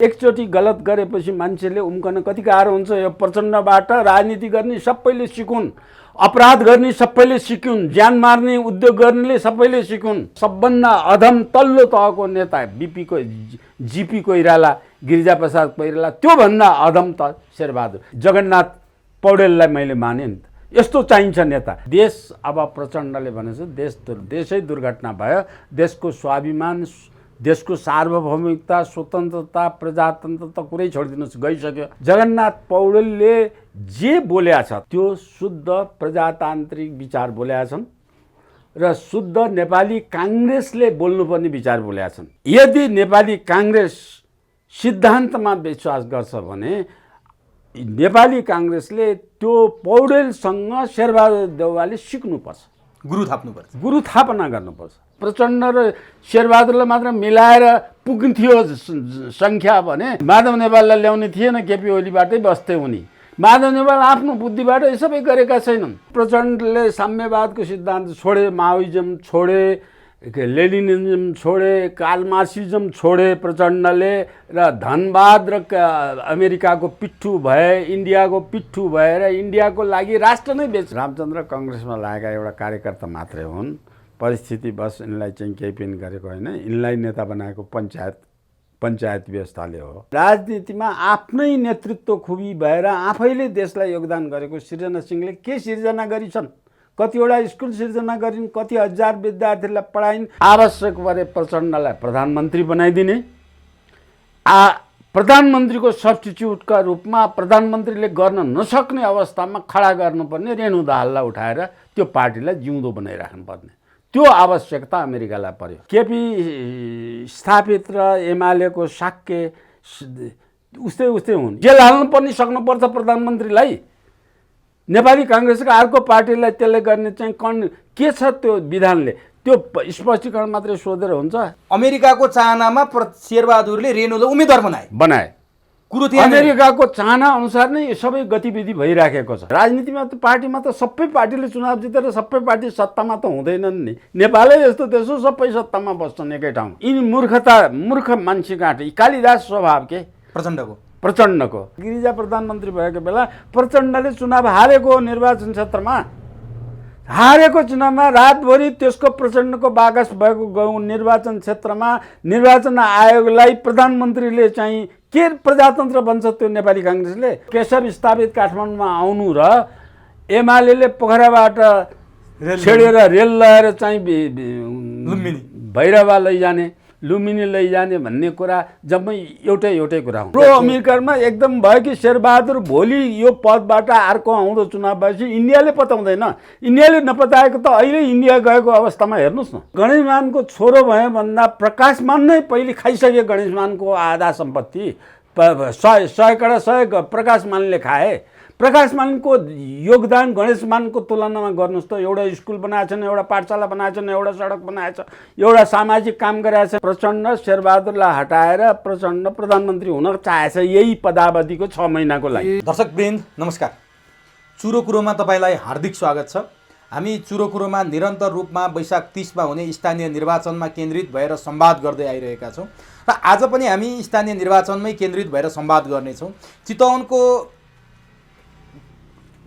एकचोटि गलत गरेपछि मान्छेले उम्कन कति गाह्रो हुन्छ। यो प्रचण्डबाट राजनीति गर्ने सबैले सिकुन्, अपराध गर्ने सबैले सिकुन्, ज्यान मार्ने उद्योग गर्नेले सबैले सिकुन्। सबभन्दा अधम तल्लो तहको नेता जीपी कोइराला, गिरिजाप्रसाद कोइराला, त्योभन्दा अधम त शेरबहादुर। जगन्नाथ पौडेललाई मैले माने नि त। यस्तो चाहिन्छ नेता। देश अब प्रचण्डले भनेछ देशै दुर्घटना भयो। देशको स्वाभिमान, देशको सार्वभौमिकता, स्वतन्त्रता, प्रजातन्त्र त कुरै छोडिदिनुहोस्, गइसक्यो। जगन्नाथ पौडेलले जे बोलेका छ त्यो शुद्ध प्रजातान्त्रिक विचार बोलेका छन् र शुद्ध नेपाली काङ्ग्रेसले बोल्नुपर्ने विचार बोलेका छन्। यदि नेपाली काङ्ग्रेस सिद्धान्तमा विश्वास गर्छ भने नेपाली काङ्ग्रेसले त्यो पौडेलसँग शेरबहादुर देउवाले सिक्नुपर्छ, गुरु थापना गर्नुपर्छ। प्रचण्ड र शेरबहादुरलाई मात्र मिलाएर पुग्थ्यो सङ्ख्या भने माधव नेपाललाई ल्याउने थिएन, केपी ओलीबाटै बस्थे उनी। माधव नेपाल आफ्नो बुद्धिबाट यो सबै गरेका छैनन्। प्रचण्डले साम्यवादको सिद्धान्त छोडे, माओइजम छोडे, लेनिनिज्म छोडे, कार्ल मार्क्सिज्म छोडे प्रचण्डले, र धनवाद र अमेरिकाको पिट्ठु भए, इन्डियाको पिट्ठु भएर इन्डियाको लागि राष्ट्र नै बेच। रामचन्द्र कङ्ग्रेसमा लागेका एउटा कार्यकर्ता मात्रै हुन्। परिस्थिति बस यिनलाई चाहिँ केही पनि गरेको होइन। यिनलाई नेता बनाएको पञ्चायत व्यवस्थाले हो। राजनीतिमा आफ्नै नेतृत्व खुबी भएर आफैले देशलाई योगदान गरेको सृजना सिंहले के सृजना गरिछन्? कतिवटा स्कुल सृजना गरिन्, कति हजार विद्यार्थीलाई पढाइन्। आवश्यक परे प्रचण्डलाई प्रधानमन्त्री बनाइदिने, प्रधानमन्त्रीको सब्स्टिट्युटका रूपमा प्रधानमन्त्रीले गर्न नसक्ने अवस्थामा खडा गर्नुपर्ने रेणु दाहाललाई उठाएर त्यो पार्टीलाई जिउँदो बनाइराख्नुपर्ने, त्यो आवश्यकता अमेरिकालाई पर्यो। केपी स्थापित र एमालेको शाक्य उस्तै हुन्। जेल हाल्नु पनि सक्नुपर्छ प्रधानमन्त्रीलाई। नेपाली काङ्ग्रेसको अर्को पार्टीलाई त्यसले गर्ने चाहिँ के छ त्यो विधानले? त्यो स्पष्टीकरण मात्रै सोधेर हुन्छ? अमेरिकाको चाहनामा शेरबहादुरले रेणुलाई उम्मेदवार बनाए कुरो थियो। अमेरिकाको चाहना अनुसार नै सबै गतिविधि भइराखेको छ। राजनीतिमा त पार्टीमा त सबै पार्टीले चुनाव जितेर सबै पार्टी सत्तामा त हुँदैनन् नि। नेपालै यस्तो देश हो, सबै सत्तामा बस्छन् एकै ठाउँ। यिनी मूर्ख मान्छे काटे। कालिदास स्वभाव के प्रचण्डको। गिरिजा प्रधानमन्त्री भएको बेला प्रचण्डले चुनाव हारेको निर्वाचन क्षेत्रमा, हारेको चुनावमा रातभरि त्यसको प्रचण्डको बाकस भएको गाउँ निर्वाचन क्षेत्रमा निर्वाचन आयोगलाई प्रधानमन्त्रीले चाहिँ के प्रजातन्त्र बन्छ त्यो नेपाली काङ्ग्रेसले? केशव स्थापित काठमाडौँमा आउनु र एमाले पोखराबाट छेडेर रेल लगाएर चाहिँ भैरवा लैजाने, लुम्बिनी लैजाने भन्ने कुरा जम्मै एउटै कुरा हो। प्रो अमेरिकामा एकदम भयो कि शेरबहादुर भोलि यो पदबाट अर्को आउँदो चुनाव भएपछि इन्डियाले पताउँदैन। इन्डियाले नपताएको त अहिले इन्डिया गएको अवस्थामा हेर्नुहोस् न। गणेशमानको छोरो भयो भन्दा प्रकाशमान नै पहिले खाइसके। गणेशमानको आधा सम्पत्ति 100 प्रकाशमानले खाए। प्रकाशमानको योगदान गणेशमानको तुलनामा गर्नुहोस् त। एउटा स्कुल बनाएछन्, एउटा पाठशाला बनाएछन्, एउटा सडक बनाएछ, एउटा सामाजिक काम गरेछ। प्रचण्ड शेरबहादुरलाई हटाएर प्रचण्ड प्रधानमन्त्री हुन चाहेछ यही पदावधिको 6 महिनाको लागि। दर्शकवृन्द नमस्कार, चुरो कुरोमा तपाईँलाई हार्दिक स्वागत छ। हामी चुरो कुरोमा निरन्तर रूपमा वैशाख 30मा हुने स्थानीय निर्वाचनमा केन्द्रित भएर संवाद गर्दै आइरहेका छौँ र आज पनि हामी स्थानीय निर्वाचनमै केन्द्रित भएर संवाद गर्नेछौँ। चितवनको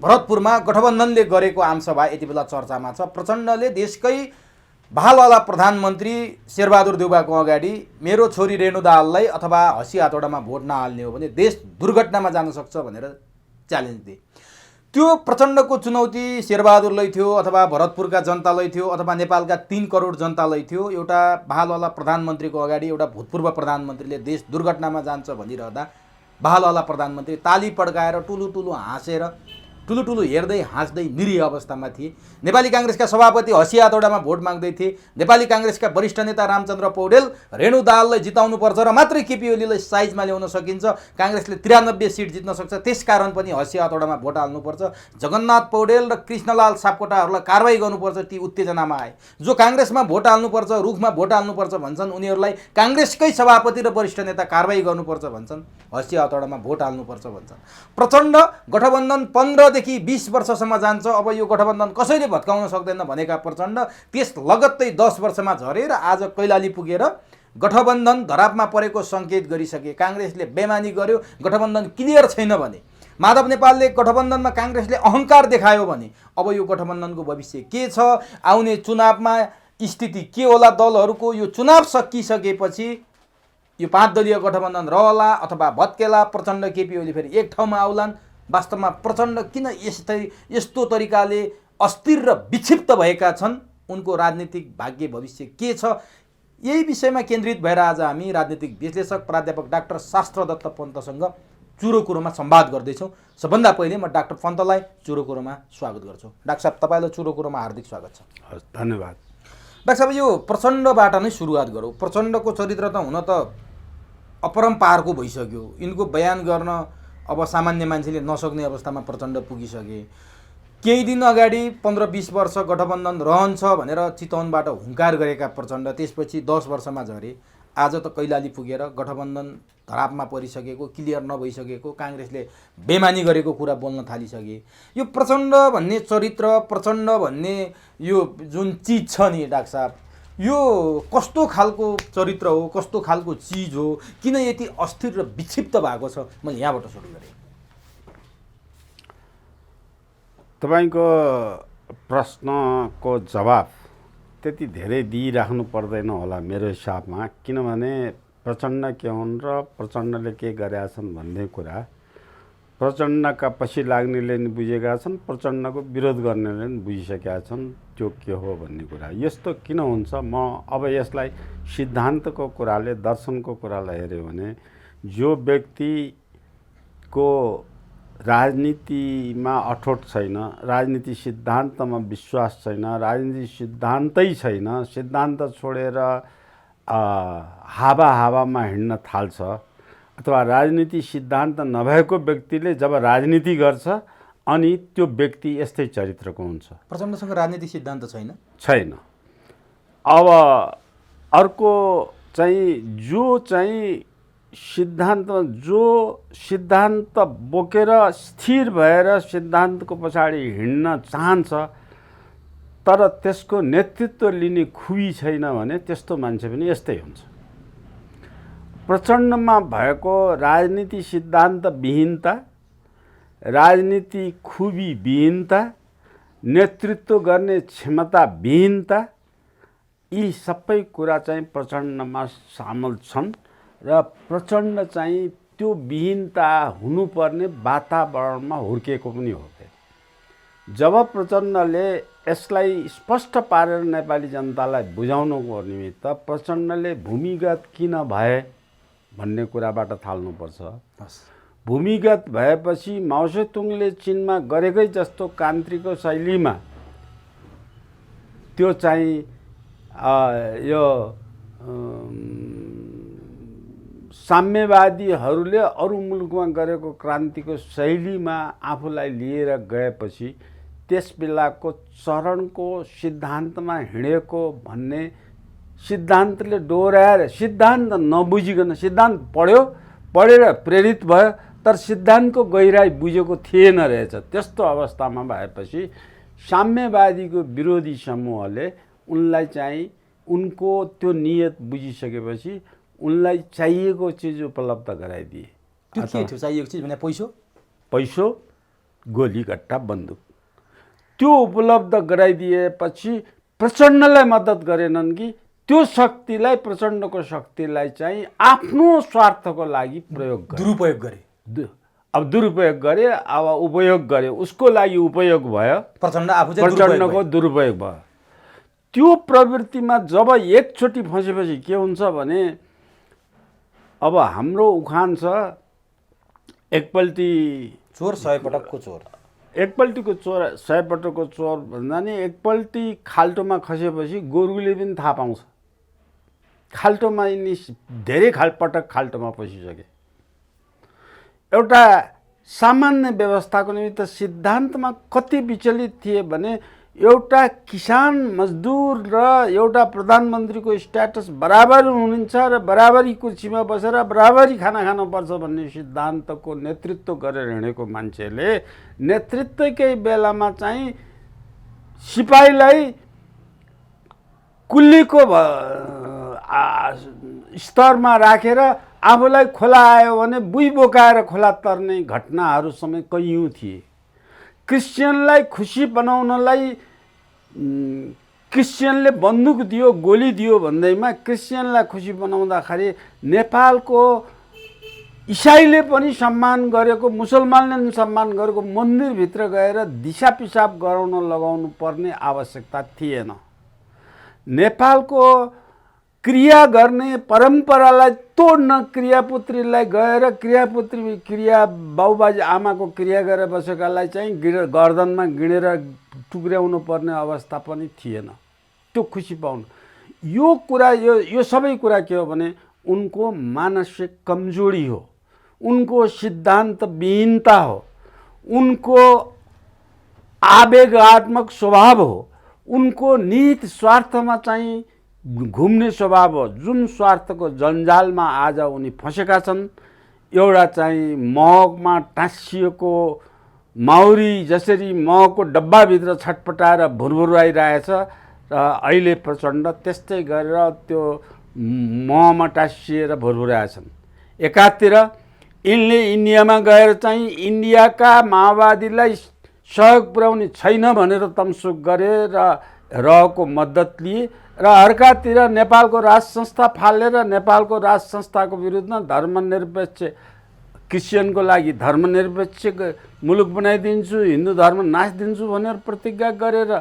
भरतपुरमा गठबन्धनले गरेको आमसभा यति बेला चर्चामा छ। प्रचण्डले देशकै बहालवाला प्रधानमन्त्री शेरबहादुर देउवाको अगाडि मेरो छोरी रेणु दाहाललाई अथवा हँसी हातौडामा भोट नहाल्ने हो भने देश दुर्घटनामा जान सक्छ भनेर च्यालेन्ज दिए। त्यो प्रचण्डको चुनौती शेरबहादुरलाई थियो अथवा भरतपुरका जनतालाई थियो अथवा नेपालका 3 करोड जनतालाई थियो। एउटा बहालवाला प्रधानमन्त्रीको अगाडि एउटा भूतपूर्व प्रधानमन्त्रीले देश दुर्घटनामा जान्छ भनिरहँदा बहालवाला प्रधानमन्त्री ताली पड्काएर टुलु हाँसेर ठुलो हेर्दै हाँस्दै निरीह अवस्थामा थिए। नेपाली काङ्ग्रेसका सभापति हँसी हातौडामा भोट माग्दै थिए। नेपाली काङ्ग्रेसका वरिष्ठ नेता रामचन्द्र पौडेल रेणु दाहाललाई जिताउनुपर्छ र मात्रै केपी ओलीलाई साइजमा ल्याउन सकिन्छ, काङ्ग्रेसले 93 सिट जित्न सक्छ, त्यसकारण पनि हँसी हातौडामा भोट हाल्नुपर्छ, जगन्नाथ पौडेल र कृष्णलाल सापकोटाहरूलाई कारवाही गर्नुपर्छ, ती उत्तेजनामा आए। जो काङ्ग्रेसमा भोट हाल्नुपर्छ, रुखमा भोट हाल्नुपर्छ भन्छन्, उनीहरूलाई काङ्ग्रेसकै सभापति र वरिष्ठ नेता कारवाही गर्नुपर्छ भन्छन्, हँसी हातौडामा भोट हाल्नुपर्छ भन्छन्। प्रचण्ड गठबन्धन 15देखि 20 वर्षसम्म जान्छ, अब यो गठबन्धन कसैले भत्काउन सक्दैन भनेका प्रचण्ड त्यस लगत्तै 10 वर्षमा झरेर आज कैलाली पुगेर गठबन्धन धरापमा परेको सङ्केत गरिसके, काङ्ग्रेसले बेमानी गर्यो, गठबन्धन क्लियर छैन भने, माधव नेपालले गठबन्धनमा काङ्ग्रेसले अहङ्कार देखायो भने अब यो गठबन्धनको भविष्य के छ, आउने चुनावमा स्थिति के होला दलहरूको, यो चुनाव सकिसकेपछि यो 5 दलीय गठबन्धन रहला अथवा भत्केला, प्रचण्ड केपी ओली फेरि एक ठाउँमा आउलान्। वास्तवमा प्रचण्ड किन यस्तो तरिकाले अस्थिर र विक्षिप्त भएका छन्, उनको राजनीतिक भाग्य भविष्य के छ, यही विषयमा केन्द्रित भएर आज हामी राजनीतिक विश्लेषक प्राध्यापक डाक्टर शास्त्रदत्त पन्तसँग चुरो कुरोमा संवाद गर्दैछौँ। सबभन्दा पहिले म डाक्टर पन्तलाई चुरो कुरोमा स्वागत गर्छु। डाक्टर साहब, तपाईँलाई चुरो कुरोमा हार्दिक स्वागत छ। हस्, धन्यवाद। डाक्टर साहब, यो प्रचण्डबाट नै सुरुवात गरौँ। प्रचण्डको चरित्र त हुन त अपरम्पारको भइसक्यो, यिनको बयान गर्न अब सामान्य मान्छेले नसक्ने अवस्थामा प्रचण्ड पुगिसके। केही दिन अगाडि 15-20 वर्ष गठबन्धन रहन्छ भनेर चितवनबाट हुङ्कार गरेका प्रचण्ड त्यसपछि 10 वर्षमा झरे। आज त कैलाली पुगेर गठबन्धन धरापमा परिसकेको, क्लियर नभइसकेको, काङ्ग्रेसले बेमानी गरेको कुरा बोल्न थालिसके। यो प्रचण्ड भन्ने चरित्र, प्रचण्ड भन्ने यो जुन चिज छ नि डाक्टर साहब, यो कस्तो खालको चरित्र हो, कस्तो खालको चिज हो, किन यति अस्थिर र विक्षिप्त भएको छ? मैले यहाँबाट सुरु गरेँ। तपाईँको प्रश्नको जवाब त्यति धेरै दिइराख्नु पर्दैन होला मेरो हिसाबमा, किनभने प्रचण्ड के हुन् र प्रचण्डले के गरेका छन् भन्ने कुरा प्रचण्डका पछि लाग्नेले नि बुझेका छन्, प्रचण्डको विरोध गर्नेले नि बुझिसकेका छन् त्यो के हो भन्ने कुरा। यस्तो किन हुन्छ, म अब यसलाई सिद्धान्तको कुराले, दर्शनको कुरालाई हेऱ्यो भने जो व्यक्तिको राजनीतिमा अठोट छैन, राजनीति सिद्धान्तमा विश्वास छैन, राजनीति सिद्धान्तै छैन, सिद्धान्त छोडेर हावामा हिँड्न थाल्छ, अथवा राजनीति सिद्धान्त नभएको व्यक्तिले जब राजनीति गर्छ अनि त्यो व्यक्ति यस्तै चरित्रको हुन्छ। प्रचण्डसँग राजनीति सिद्धान्त छैन। अब अर्को चाहिँ जो सिद्धान्त बोकेर स्थिर भएर सिद्धान्तको पछाडि हिँड्न चाहन्छ तर त्यसको नेतृत्व लिने खुबी छैन भने त्यस्तो मान्छे पनि यस्तै हुन्छ। प्रचण्डमा भएको राजनीति सिद्धान्त विहीनता, राजनीति खुबी विहीनता, नेतृत्व गर्ने क्षमता विहीनता, यी सबै कुरा चाहिँ प्रचण्डमा सामेल छन् र प्रचण्ड चाहिँ त्यो विहीनता हुनुपर्ने वातावरणमा हुर्किएको पनि हो। जब प्रचण्डले यसलाई स्पष्ट पारेर नेपाली जनतालाई बुझाउनुको निमित्त प्रचण्डले भूमिगत किन भए भन्ने कुराबाट थाल्नुपर्छ। भूमिगत भएपछि माओसेतुङले चीनमा गरेकै जस्तो कान्तिको शैलीमा त्यो चाहिँ यो साम्यवादीहरूले अरू मुलुकमा गरेको क्रान्तिको शैलीमा आफूलाई लिएर गएपछि त्यस बेलाको चरणको सिद्धान्तमा हिँडेको भन्ने सिद्धान्तले डोर्याएर सिद्धान्त नबुझिकन सिद्धान्त पढेर प्रेरित भयो तर सिद्धान्तको गहिराई बुझेको थिएन रहेछ। त्यस्तो अवस्थामा भएपछि साम्यवादीको विरोधी समूहले उनलाई चाहिँ उनको त्यो नियत बुझिसकेपछि उनलाई चाहिएको चिज उपलब्ध गराइदिए। त्यो के थियो चाहिएको चिज भने? पैसो, गोलीगट्टा, बन्दुक। त्यो उपलब्ध गराइदिएपछि प्रचण्डलाई मद्दत गरेनन् कि त्यो शक्तिलाई, प्रचण्डको शक्तिलाई चाहिँ आफ्नो स्वार्थको लागि प्रयोग गरे, दुरुपयोग गरे। अब दुरुपयोग गरे, अब उपयोग गरे, उसको लागि उपयोग भयो, प्रचण्डको दुरुपयोग भयो। त्यो प्रवृत्तिमा जब एकचोटि फँसेपछि के हुन्छ भने अब हाम्रो उखान छ, एकपल्टी चोर 100 पटकको चोर। एकपल्टीको चोर 100 पटकको चोर भन्दा नि एकपल्टी खाल्टोमा खसेपछि गोरुले पनि थाहा पाउँछ। खाल्टोमा यिनी धेरै पटक खाल्टोमा पसिसके। एउटा सामान्य व्यवस्थाको निमित्त सिद्धान्तमा कति विचलित थिए भने एउटा किसान, मजदुर र एउटा प्रधानमन्त्रीको स्ट्याटस बराबर हुनुहुन्छ र बराबरी कुर्सीमा बसेर बराबरी खाना खानुपर्छ भन्ने सिद्धान्तको नेतृत्व गरेर हिँडेको मान्छेले नेतृत्वकै बेलामा चाहिँ सिपाहीलाई कुल्लीको स्तरमा राखेर आफूलाई खोला आयो भने बुई बोकाएर खोला तर्ने घटनाहरू समेत कैयौँ थिए। क्रिस्चियनलाई खुसी बनाउनलाई क्रिस्चियनले बन्दुक दियो, गोली दियो भन्दैमा क्रिस्चियनलाई खुसी बनाउँदाखेरि नेपालको इसाईले पनि सम्मान गरेको, मुसलमानले पनि सम्मान गरेको मन्दिरभित्र गएर दिशा पिसाब गराउन लगाउनु पर्ने आवश्यकता थिएन। नेपालको क्रिया गर्ने परम्परालाई तोड्न क्रियापुत्रीलाई गएर क्रिया बाबुबाजे आमाको क्रिया गरेर बसेकालाई चाहिँ गर्दनमा गिडेर टुक्र्याउनु पर्ने अवस्था पनि थिएन। त्यो खुसी पाउनु यो कुरा यो सबै कुरा के हो भने उनको मानसिक कमजोरी हो, उनको सिद्धान्त विहीनता हो, उनको आवेगात्मक स्वभाव हो, उनको निहित स्वार्थमा चाहिँ घुम्ने स्वभाव हो, जुन स्वार्थको जन्जालमा आज उनी फँसेका छन्। एउटा चाहिँ महमा टाँसिएको माउरी जसरी महको डब्बाभित्र छटपटाएर भुरभुराइरहेछ र अहिले प्रचण्ड त्यस्तै गरेर त्यो महमा टाँसिएर भुरभुराएछन्। एकातिर यिनले इन्डियामा गएर चाहिँ इन्डियाका माओवादीलाई सहयोग पुर्याउने छैन भनेर तमसुक गरे र रहेको मद्दत लिए र अर्कातिर नेपालको राज संस्था फालेर नेपालको राज संस्थाको विरुद्धमा धर्मनिरपेक्ष क्रिस्चियनको लागि धर्मनिरपेक्ष मुलुक बनाइदिन्छु, हिन्दू धर्म नाच्दिन्छु भनेर प्रतिज्ञा गरेर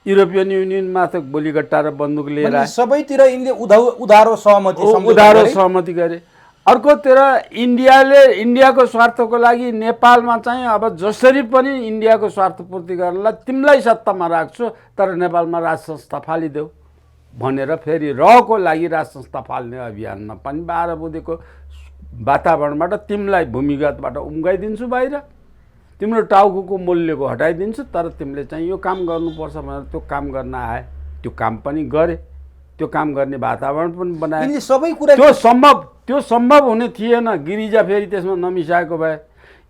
युरोपियन युनियनमाथि गोलीगट्टा र बन्दुक लिएर सबैतिर यिनले उधारो सहमति गरे। अर्कोतिर इन्डियाको स्वार्थको लागि नेपालमा चाहिँ अब जसरी पनि इन्डियाको स्वार्थपूर्ति गर्नलाई तिमीलाई सत्तामा राख्छु तर नेपालमा राज संस्था फालिदेऊ भनेर फेरि रहको लागि राज संस्था फाल्ने अभियानमा पनि 12 बुँदेको वातावरणबाट तिमीलाई भूमिगतबाट उम्काइदिन्छु बाहिर, तिम्रो टाउको मूल्यको हटाइदिन्छु, तर तिमीले चाहिँ यो काम गर्नुपर्छ भनेर त्यो काम गर्न आए। त्यो काम पनि गरे, त्यो काम गर्ने वातावरण पनि बनाए। सबै कुरा त्यो सम्भव हुने थिएन। गिरिजा फेरि त्यसमा नमिसाएको भए,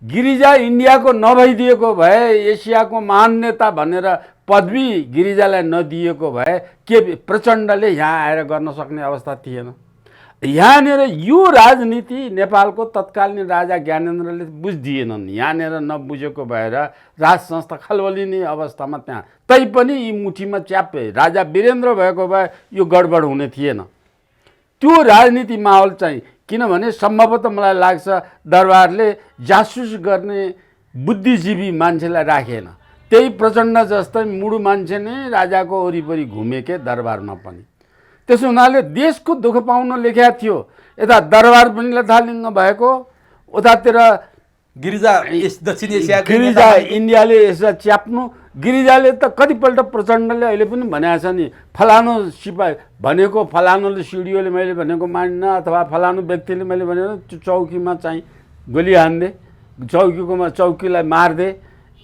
गिरिजा इन्डियाको नभइदिएको भए, एसियाको महान नेता भनेर पदवी गिरिजालाई नदिएको भए के प्रचण्डले यहाँ आएर गर्न सक्ने अवस्था थिएन। यहाँनिर यो राजनीति नेपालको तत्कालीन राजा ज्ञानेन्द्रले बुझिदिएनन्। यहाँनिर नबुझेको भएर राज संस्था खलबलिने अवस्थामा त्यहाँ तैपनि यी मुठीमा च्यापे राजा वीरेन्द्र भएको भए यो गडबड हुने थिएन। त्यो राजनीति माहौल चाहिँ किनभने सम्भवतः मलाई लाग्छ दरबारले जासुस गर्ने बुद्धिजीवी मान्छेलाई राखेन। त्यही प्रचण्ड जस्तै मुडु मान्छे नै राजाको वरिपरि घुमेके दरबारमा पनि। त्यसो हुनाले देशको दुःख पाउन लेखेको थियो। यता दरबार पनि लथालिङ्ग भएको, उतातिर गिरिजा इन्डियाले यसलाई च्याप्नु। गिरिजाले त कतिपल्ट प्रचण्डले अहिले पनि भनेको छ नि, फलानु सिपाही भनेको फलानुले सिडिओले मैले भनेको मान्न अथवा फलानु व्यक्तिले मैले भनेको त्यो चौकीमा चाहिँ गोली हान्दे, चौकीलाई मार्दे,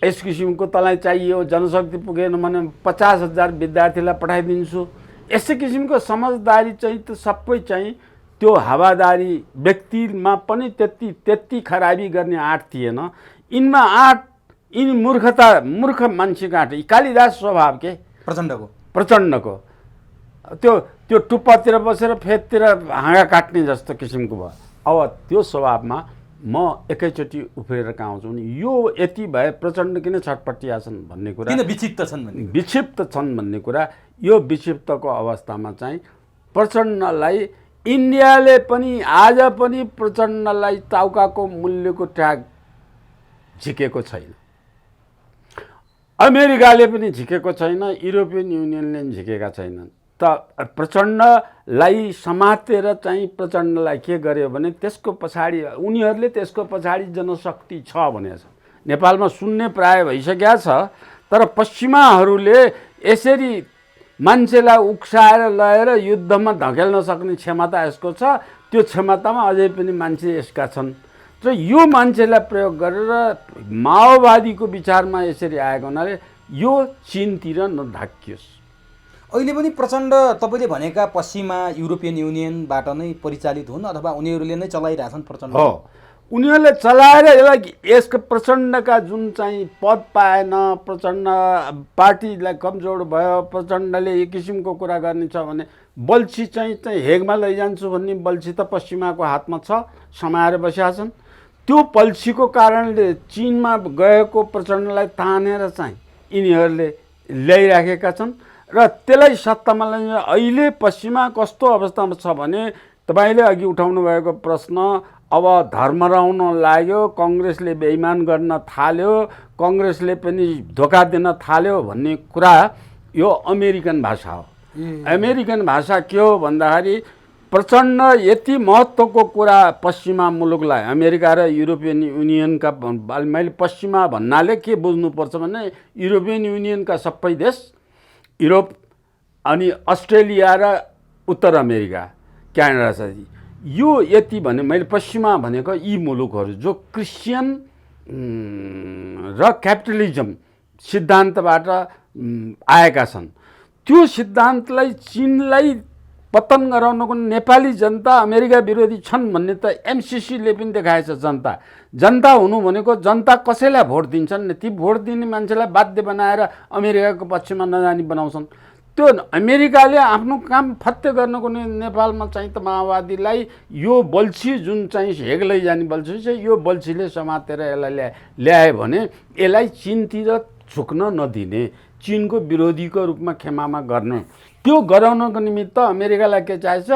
यस किसिमको तँलाई चाहियो जनशक्ति पुगेन भने 50,000 विद्यार्थीलाई पठाइदिन्छु। यस्तै किसिमको समझदारी चाहिँ त सबै चाहिँ त्यो हावादारी व्यक्तिमा पनि त्यति खराबी गर्ने आँट थिएन। यिनमा यिनी मूर्ख मान्छेको आँट। कालिदास स्वभाव के प्रचण्डको त्यो टुप्पातिर बसेर फेदतिर हाँगा काट्ने जस्तो किसिमको भयो। अब त्यो स्वभावमा म एकैचोटि उफ्रेर कहाँ आउँछु भने यो यति भए प्रचण्ड किन छटपटिया छन् भन्ने कुरा, किन विक्षिप्त छन् भन्ने कुरा, यो विक्षिप्तको अवस्थामा चाहिँ प्रचण्डलाई इन्डियाले पनि आज पनि प्रचण्डलाई टाउकाको मूल्यको ट्याग झिकेको छैन, अमेरिकाले पनि झिकेको छैन, युरोपियन युनियनले पनि झिकेका छैनन्। त प्रचण्डलाई समातेर चाहिँ प्रचण्डलाई के गर्यो भने त्यसको पछाडि उनीहरूले त्यसको पछाडि जनशक्ति छ भनेको छ। नेपालमा सुन्ने प्राय भइसकेको छ, तर पश्चिमाहरूले यसरी मान्छेलाई उक्साएर लगेर युद्धमा धकेल्न सक्ने क्षमता यसको छ। त्यो क्षमतामा अझै पनि मान्छे यसका छन् र यो मान्छेलाई प्रयोग गरेर माओवादीको विचारमा यसरी आएको हुनाले यो चीनतिर नढाकियोस्। अहिले पनि प्रचण्ड तपाईँले भनेका पश्चिमा युरोपियन युनियनबाट नै परिचालित हुन् अथवा उनीहरूले नै चलाइरहेछन् प्रचण्ड? हो, उनीहरूले चलाएर यसलाई यसको प्रचण्डका जुन चाहिँ पद पाएन, प्रचण्ड पार्टीलाई कमजोर भयो, प्रचण्डले एक किसिमको कुरा गर्ने छ भने बल्छी चाहिँ हेगमा लैजान्छु भन्ने बल्छी त पश्चिमाको हातमा छ, समाएर बसेका छन्। त्यो बल्छीको कारणले चीनमा गएको प्रचण्डलाई तानेर चाहिँ यिनीहरूले ल्याइराखेका छन् र त्यसलाई सत्तामा ल्याइन्छ। अहिले पश्चिमा कस्तो अवस्थामा छ भने तपाईँले अघि उठाउनु भएको प्रश्न, अब धर्म रहन लाग्यो, कङ्ग्रेसले बेइमान गर्न थाल्यो, कङ्ग्रेसले पनि धोका दिन थाल्यो भन्ने कुरा यो अमेरिकन भाषा हो। अमेरिकन भाषा के हो भन्दाखेरि प्रचण्ड यति महत्त्वको कुरा पश्चिमा मुलुकलाई, अमेरिका र युरोपियन युनियनका, मैले पश्चिमा भन्नाले के बुझ्नुपर्छ भने युरोपियन युनियनका सबै देश, युरोप अनि अस्ट्रेलिया र उत्तर अमेरिका, क्यानाडा छ, यो यति भने मैले पश्चिमा भनेको यी मुलुकहरू जो क्रिस्चियन र क्यापिटलिजम सिद्धान्तबाट आएका छन्। त्यो सिद्धान्तलाई चीनलाई पतन गराउनको नेपाली जनता अमेरिका विरोधी छन् भन्ने त एमसिसीले पनि देखाएछ। जनता हुनु भनेको जनता कसैलाई भोट दिन्छन् नि, ती भोट दिने मान्छेलाई बाध्य बनाएर अमेरिकाको पक्षमा नजानी बनाउँछन्। त्यो अमेरिकाले आफ्नो काम फत्ते गर्नको नेपालमा चाहिँ त माओवादीलाई यो बल्छी जुन चाहिँ हेग लैजाने बल्छी छ, यो बल्छीले समातेर यसलाई ल्यायो भने यसलाई चीनतिर झुक्न नदिने, चीनको विरोधीको रूपमा खेमामा गर्ने, त्यो गराउनको निमित्त अमेरिकालाई के चाहिन्छ,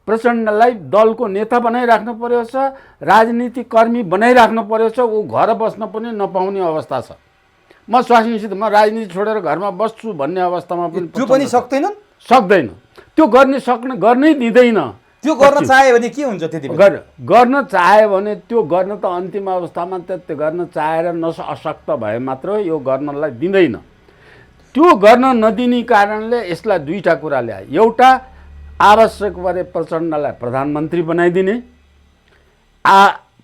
प्रचण्डलाई दलको नेता बनाइराख्नु पर्यो छ, राजनीतिक कर्मी बनाइराख्नु पर्यो छ, ऊ घर बस्न पनि नपाउने अवस्था छ। म स्वास्नीसित म राजनीति छोडेर घरमा बस्छु भन्ने अवस्थामा पनि त्यो पनि सक्दैन, त्यो गर्नै दिँदैन। त्यो गर्न चाह्यो भने के हुन्छ? त्यति गर्न चाह्यो भने त्यो गर्न त अन्तिम अवस्थामा त्यो गर्न चाहेर अशक्त भए मात्र यो गर्नलाई दिँदैन। त्यो गर्न नदिने कारणले यसलाई दुईटा कुरा ल्याए। एउटा, आवश्यक परे प्रचण्डलाई प्रधानमन्त्री बनाइदिने,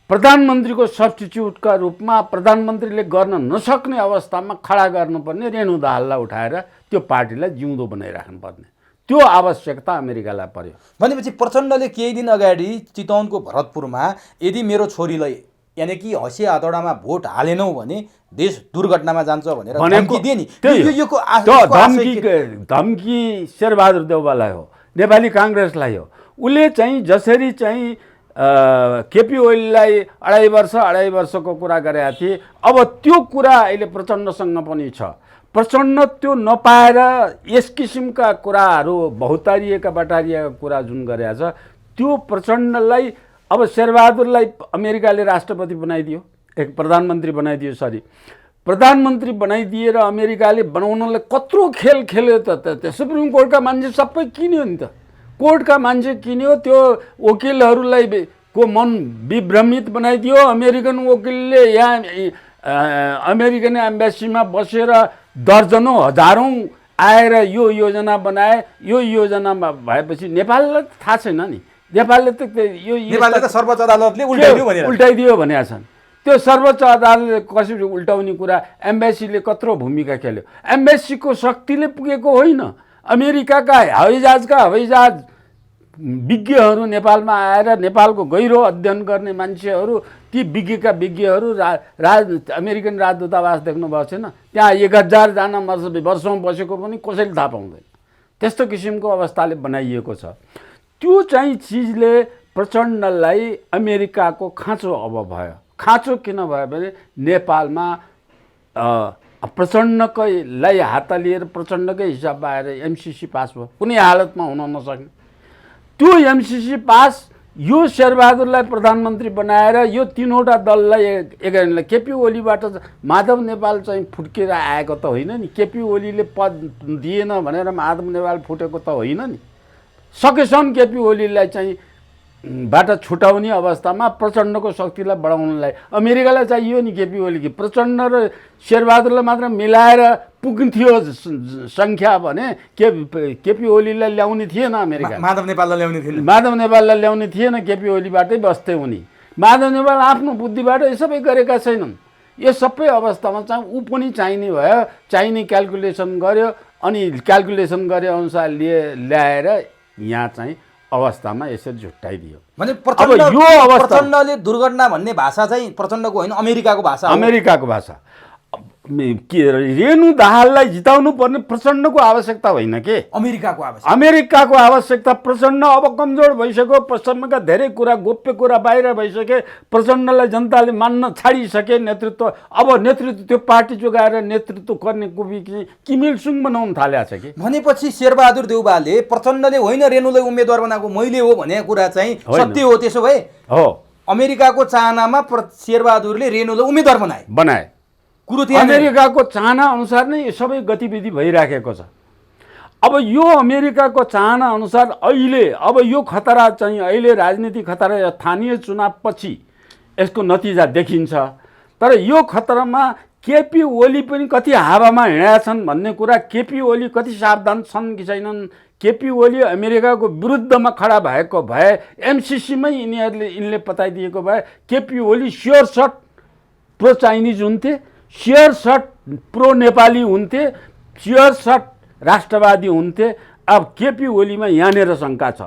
प्रधानमन्त्रीको सब्स्टिट्युटका रूपमा प्रधानमन्त्रीले गर्न नसक्ने अवस्थामा खडा गर्नुपर्ने रेणु दाहाललाई उठाएर त्यो पार्टीलाई जिउँदो बनाइराख्नुपर्ने, त्यो आवश्यकता अमेरिकालाई पर्यो। भनेपछि प्रचण्डले केही दिन अगाडि चितवनको भरतपुरमा यदि मेरो छोरीलाई यानि कि हँसिया हतौडामा भोट हालेनौ भने देश दुर्घटनामा जान्छ भनेर धम्की दिए नि। धम्की शेरबहादुर देउवालाई हो, नेपाली काङ्ग्रेसलाई हो। उसले चाहिँ जसरी चाहिँ केपी ओलीलाई 2.5 वर्षको कुरा गरेका थिए, अब त्यो कुरा अहिले प्रचण्डसँग पनि छ। प्रचण्ड त्यो नपाएर यस किसिमका कुराहरू बहुतारिएका बटारिएका कुरा जुन गरेका छ, त्यो प्रचण्डलाई अब शेरबहादुरलाई अमेरिकाले राष्ट्रपति बनाइदियो, एक प्रधानमन्त्री बनाइदियो, प्रधानमन्त्री बनाइदिएर अमेरिकाले बनाउनलाई कत्रो खेल खेल्यो त। सुप्रिम कोर्टका मान्छे सबै किन्यो नि त, कोर्टका मान्छे किन्यो, त्यो वकिलहरूलाई को मन विभ्रमित बनाइदियो। अमेरिकन वकिलले यहाँ अमेरिकन एम्बेसीमा बसेर दर्जनौँ हजारौँ आएर यो योजना बनाए। यो योजनामा भएपछि नेपाललाई थाहा छैन नि, नेपालले त सर्वोच्च अदालतले उल्टाइदियो भनेका छन्। त्यो सर्वोच्च अदालतले कसरी उल्टाउने कुरा एम्बेसीले कत्रो भूमिका खेल्यो। एम्बेसीको शक्तिले पुगेको होइन, अमेरिकाका हवाईजहाज विज्ञहरू नेपालमा आएर नेपालको गहिरो अध्ययन गर्ने मान्छेहरू, ती विज्ञहरू अमेरिकन राजदूतावास देख्नुभएको छैन, त्यहाँ 1000 जना वर्षौँ बसेको पनि कसैले थाहा पाउँदैन। त्यस्तो किसिमको अवस्थाले बनाइएको छ। त्यो चाहिँ चिजले प्रचण्डलाई अमेरिकाको खाँचो अब भयो। खाँचो किन भयो भने नेपालमा प्रचण्डकैलाई हात लिएर प्रचण्डकै हिसाब आएर एमसिसी पास भयो, कुनै हालतमा हुन नसक्ने। त्यो एमसिसी पास यो शेरबहादुरलाई प्रधानमन्त्री बनाएर यो तीनवटा दललाई एघारलाई केपी ओलीबाट माधव नेपाल चाहिँ फुट्केर आएको त होइन नि, केपी ओलीले पद दिएन भनेर माधव नेपाल फुटेको त होइन नि। सकेसम्म केपी ओलीलाई चाहिँ बाट छुटाउने अवस्थामा प्रचण्डको शक्तिलाई बढाउनलाई अमेरिकालाई चाहियो नि। केपी ओली कि प्रचण्ड र शेरबहादुरलाई मात्र मिलाएर पुग्थ्यो सङ्ख्या भने केपी ओलीलाई ल्याउने थिएन अमेरिका, माधव नेपाललाई ल्याउने थिएन, केपी ओलीबाटै बस्थे उनी। माधव नेपाल आफ्नो बुद्धिबाट यो सबै गरेका छैनन्। यो सबै अवस्थामा चाहिँ ऊ पनि चाहिने भयो, चाहिने क्यालकुलेसन गर्यो, अनि क्यालकुलेसन गरे अनुसार ल्याएर यहाँ चाहिँ अवस्थामा यसरी झुट्टाइदियो। भने अब यो अवस्था प्रचण्डले दुर्घटना भन्ने भाषा चाहिँ प्रचण्डको होइन, अमेरिकाको भाषा हो। अमेरिकाको भाषा। के रेणु दाहाललाई जिताउनु पर्ने प्रचण्डको आवश्यकता होइन के, अमेरिकाको आवश्यकता। अमेरिकाको आवश्यकता। प्रचण्ड अब कमजोर भइसक्यो, प्रचण्डका धेरै कुरा गोप्य कुरा बाहिर भइसके, प्रचण्डलाई जनताले मान्न छाडिसके। नेतृत्व अब नेतृत्व त्यो पार्टी जोगाएर नेतृत्व गर्ने किम इल सुङ बनाउन थालेको छ कि। भनेपछि शेरबहादुर देउवाले प्रचण्डले होइन रेणुलाई उम्मेदवार बनाएको मैले हो भनेको कुरा चाहिँ सत्य हो। त्यसो भए हो, अमेरिकाको चाहनामा शेरबहादुरले रेणुलाई उम्मेदवार बनाए। कुरो त्यहाँ अमेरिकाको चाहना अनुसार नै सबै गतिविधि भइराखेको छ। अब यो अमेरिकाको चाहना अनुसार अहिले अब यो खतरा चाहिँ अहिले राजनीतिक खतरा स्थानीय चुनावपछि यसको नतिजा देखिन्छ। तर यो खतरामा केपी ओली पनि कति हावामा हिँडेका छन् भन्ने कुरा, केपी ओली कति सावधान छन् कि छैनन्, केपी ओली अमेरिकाको विरुद्धमा खडा भएको भए एमसिसीमै यिनले बताइदिएको भए केपी ओली स्योर सट प्रो चाइनिज हुन्थे, स्योर सट प्रो नेपाली हुन्थे, स्योर सट राष्ट्रवादी हुन्थे। अब केपी ओलीमा यहाँनिर शङ्का छ।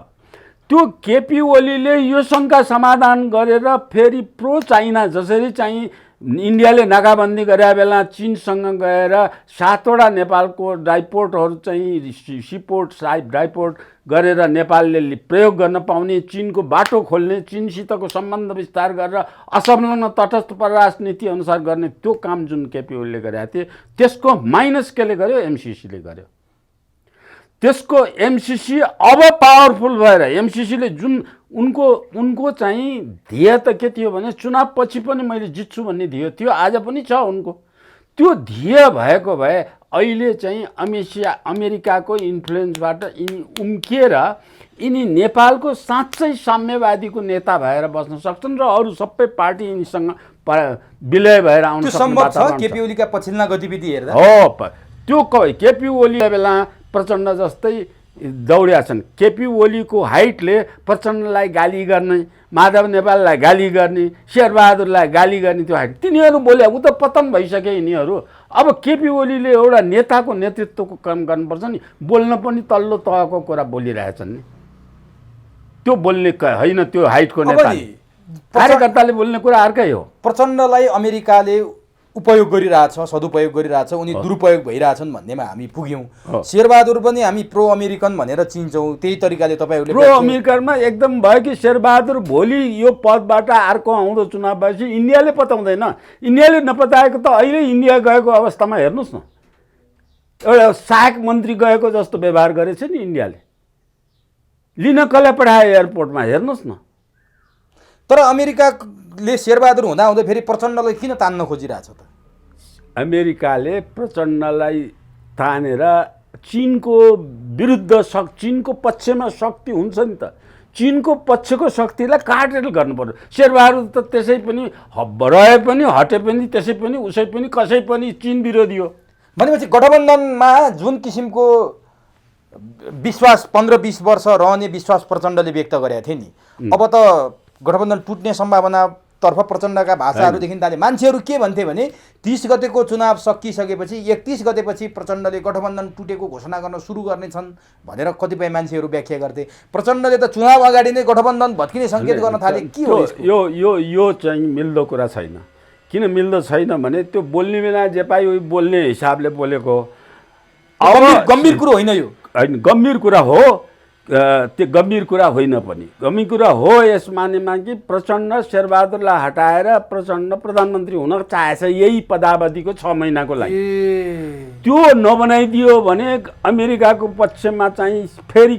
त्यो केपी ओलीले यो शङ्का समाधान गरेर फेरि प्रो चाइना, जसरी चाहिँ इन्डियाले नाकाबन्दी गरे बेला चीनसँग गएर 7वटा नेपालको ड्राइपोर्टहरू चाहिँ सीपोर्ट ड्राइपोर्ट गरेर नेपालले प्रयोग गर्न पाउने, चीनको बाटो खोल्ने, चीनसितको सम्बन्ध विस्तार गरेर असंलग्न तटस्थ परराष्ट्र नीति अनुसार गर्ने त्यो काम जुन केपी ओलीले गरेका थिए, त्यसको माइनस केले गर्यो, एमसिसीले गर्यो। त्यसको एमसिसी अब पावरफुल भएर एमसिसीले जुन उनको चाहिँ ध्येय त के थियो भने चुनाव पछि पनि मैले जित्छु भन्ने ध्येय थियो, आज पनि छ उनको। त्यो ध्येय भएको भए अहिले चाहिँ अमेरिकाको इन्फ्लुएन्सबाट यिनी उम्किएर यिनी नेपालको साँच्चै साम्यवादीको नेता भएर बस्न सक्छन् र अरू सबै पार्टी यिनीसँग विलय भएर आउन सक्छ। केपी ओलीका पछिल्ला गतिविधि हेर्दा हो, त्यो केपी ओली बेला प्रचण्ड जस्तै दौड्या छन्। केपी ओलीको हाइटले प्रचण्डलाई गाली गर्ने, माधव नेपाललाई गाली गर्ने, शेरबहादुरलाई गाली गर्ने त्यो हाइट तिनीहरू बोले उ त पतन भइसके यिनीहरू। अब केपी ओलीले एउटा नेताको नेतृत्वको काम गर्नुपर्छ नि, बोल्न पनि तल्लो तहको कुरा बोलिरहेछन् नि, त्यो बोल्ने होइन, त्यो हाइटको नेता कार्यकर्ताले बोल्ने कुरा अर्कै हो। प्रचण्डलाई अमेरिकाले उपयोग गरिरहेछ, सदुपयोग गरिरहेछ, उनी दुरुपयोग भइरहेछन् भन्नेमा हामी पुग्यौँ। शेरबहादुर पनि हामी प्रो अमेरिकन भनेर चिन्छौँ, त्यही तरिकाले तपाईँहरूले प्रो अमेरिकनमा एकदम भयो कि शेरबहादुर भोलि यो पदबाट अर्को आउँदो चुनावपछि इन्डियाले पताउँदैन। इन्डियाले नपताएको त अहिले इन्डिया गएको अवस्थामा हेर्नुहोस् न, एउटा सहायक मन्त्री गएको जस्तो व्यवहार गरेछ नि इन्डियाले, लिन कसलाई पठायो एयरपोर्टमा, हेर्नुहोस् न। तर अमेरिकाले शेरबहादुर हुँदा फेरि प्रचण्डलाई किन तान्न खोजिरहेछ त? अमेरिकाले प्रचण्डलाई तानेर चीनको विरुद्ध चीनको पक्षमा शक्ति हुन्छ नि त, चीनको पक्षको शक्तिलाई काटेर गर्नु पर्यो। शेरबहादुर त त्यसै पनि रहे पनि हटे पनि त्यसै पनि उसै पनि कसै पनि चीन विरोधी हो। भनेपछि गठबन्धनमा जुन किसिमको विश्वास 15-20 वर्ष रहने विश्वास प्रचण्डले व्यक्त गरेका थिए नि, अब त गठबन्धन टुट्ने सम्भावनातर्फ प्रचण्डका भाषाहरूदेखि ताले मान्छेहरू के भन्थे भने 30 गतेको चुनाव सकिसकेपछि 31 गतेपछि प्रचण्डले गठबन्धन टुटेको घोषणा गर्न सुरु गर्नेछन् भनेर कतिपय मान्छेहरू व्याख्या गर्थे। प्रचण्डले त चुनाव अगाडि नै गठबन्धन भत्किने सङ्केत गर्न थाले। के हो यो चाहिँ मिल्दो कुरा छैन। किन मिल्दो छैन भने त्यो बोल्ने बेला जे पायो बोल्ने हिसाबले बोलेको, गम्भीर कुरो होइन यो, होइन गम्भीर कुरा हो, त्यो गम्भीर कुरा होइन पनि गम्भीर कुरा हो। यस मानेमा कि प्रचण्ड शेरबहादुरलाई हटाएर प्रचण्ड प्रधानमन्त्री हुन चाहेछ यही पदावधिको 6 महिनाको लागि। त्यो नबनाइदियो भने अमेरिकाको पक्षमा चाहिँ फेरि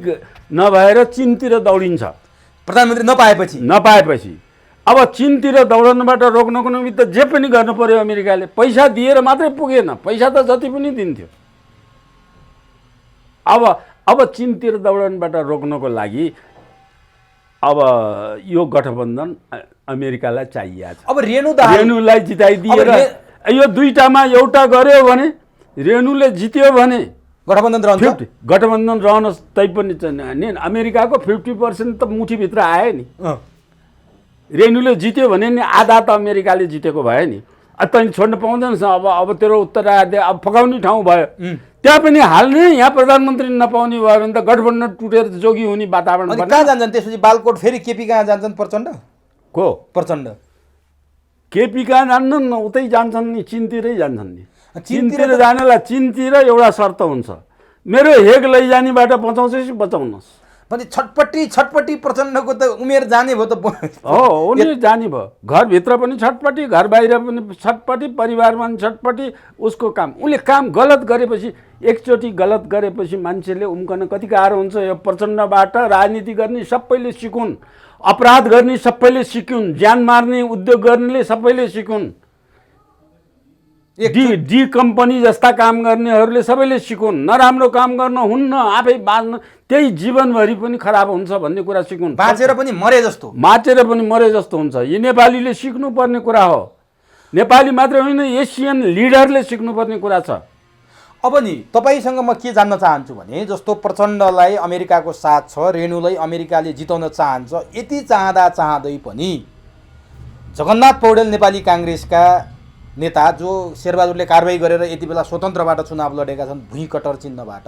नभएर चीनतिर दौडिन्छ प्रधानमन्त्री नपाएपछि। अब चीनतिर दौडनबाट रोक्नको निमित्त जे पनि गर्नु पर्यो अमेरिकाले। पैसा दिएर मात्रै पुगेन, पैसा त जति पनि दिन्थ्यो। अब चीनतिर दौडनबाट रोक्नको लागि अब यो गठबन्धन अमेरिकालाई चाहिएको छ। अब रेणुलाई जिताइदिएर यो दुईटामा एउटा गर्यो भने रेणुले जित्यो भने गठबन्धन रहन तैपनि नि अमेरिकाको 50% त मुठीभित्र आयो नि। रेणुले जित्यो भने नि आधा त अमेरिकाले जितेको भयो नि। तैँले छोड्न पाउँदैनस्। अब तेरो उत्तराधिकारी अब फकाउने ठाउँ भयो। त्यहाँ पनि हाल्ने, यहाँ प्रधानमन्त्री नपाउने भयो भने त गठबन्धन टुटेर जोगी हुने वातावरण अनि बन्यो। कहाँ जान्छन् त्यसपछि? बालकोट फेरि केपी कहाँ जान्छन्? प्रचण्ड प्रचण्ड केपी कहाँ जान्छन्? उतै जान्छन् नि, चिनतिरै जान्छन् नि। चीनतिर चिनतिर जानेलाई चिनतिर एउटा शर्त हुन्छ, मेरो हेग लैजानेबाट बचाउँछ बचाउनुहोस्। भने छटपट्टि प्रचण्डको त उमेर जाने भयो त। हो उनी जाने भयो, घरभित्र पनि छटपट्टि, घर बाहिर पनि छटपट्टि, परिवारमा पनि छटपट्टि। उसको काम, उसले काम गलत गरेपछि, एकचोटि गलत गरेपछि मान्छेले उम्कन कति गाह्रो हुन्छ। यो प्रचण्डबाट राजनीति गर्ने सबैले सिकुन्, अपराध गर्ने सबैले सिकुन्, ज्यान मार्ने उद्योग गर्नेले सबैले सिकुन्, डी कम्पनी जस्ता काम गर्नेहरूले सबैले सिकुन्, नराम्रो काम गर्न हुन्न, आफै बाँच्न, त्यही जीवनभरि पनि खराब हुन्छ भन्ने कुरा सिकुन्। बाँचेर पनि मरे जस्तो हुन्छ। यी नेपालीले सिक्नुपर्ने कुरा हो। नेपाली मात्र होइन, एसियन लिडरले सिक्नुपर्ने कुरा छ। अब नि तपाईसँग म के जान्न चाहन्छु भने, जस्तो प्रचण्डलाई अमेरिकाको साथ छ, रेणुलाई अमेरिकाले जिताउन चाहन्छ, यति चाहँदै पनि जगन्नाथ पौडेल नेपाली काङ्ग्रेसका नेता जो शेरबहादुरले कारबाही गरेर यति बेला स्वतन्त्रबाट चुनाव लडेका छन् भुइँकटर चिन्हबाट,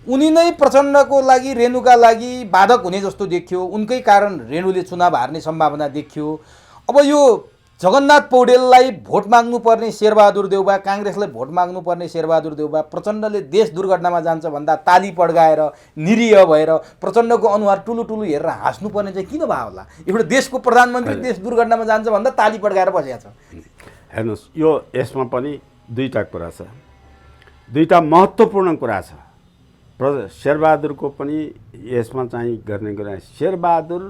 उनी नै प्रचण्डको लागि, रेणुका लागि बाधक हुने जस्तो देखियो। उनकै कारण रेणुले चुनाव हार्ने सम्भावना देखियो। अब यो जगन्नाथ पौडेललाई भोट माग्नुपर्ने शेरबहादुर देउबा, काङ्ग्रेसलाई भोट माग्नुपर्ने शेरबहादुर देउबा, प्रचण्डले देश दुर्घटनामा जान्छ भन्दा ताली पड्काएर निरीह भएर प्रचण्डको अनुहार टुलु हेरेर हाँस्नुपर्ने चाहिँ किन भयो होला? एउटा देशको प्रधानमन्त्री देश दुर्घटनामा जान्छ भन्दा ताली पड्काएर बसेको छ। हेर्नुहोस्, यो यसमा पनि दुईवटा कुरा छ, दुईवटा महत्त्वपूर्ण कुरा छ। शेरबहादुरको पनि यसमा चाहिँ गर्ने कुरा, शेरबहादुर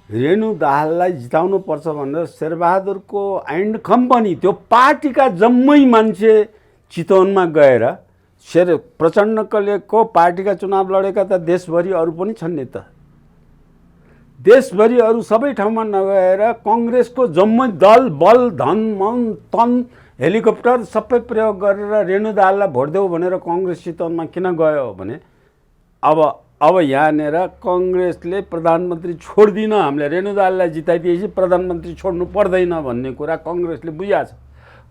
रेणु दाहाललाई जिताउनुपर्छ भनेर शेरबहादुरको एन्ड कम्पनी, त्यो पार्टीका जम्मै मान्छे चितवनमा गएर, प्रचण्डको पार्टीका चुनाव लडेका त देशभरि अरू पनि छन् नि त, देशभरि अरू सबै ठाउँमा नगएर कङ्ग्रेसको जम्मै दल, बल, धन, मन, तन, हेलिकप्टर सबै प्रयोग गरेर रेणु दाहाललाई भोट देऊ भनेर कङ्ग्रेस चितवनमा किन गयो भने, अब यहाँनिर कङ्ग्रेसले प्रधानमन्त्री छोड्दिन, हामीले रेणु दाहाललाई जिताइदिएपछि प्रधानमन्त्री छोड्नु पर्दैन भन्ने कुरा कङ्ग्रेसले बुझाएको छ।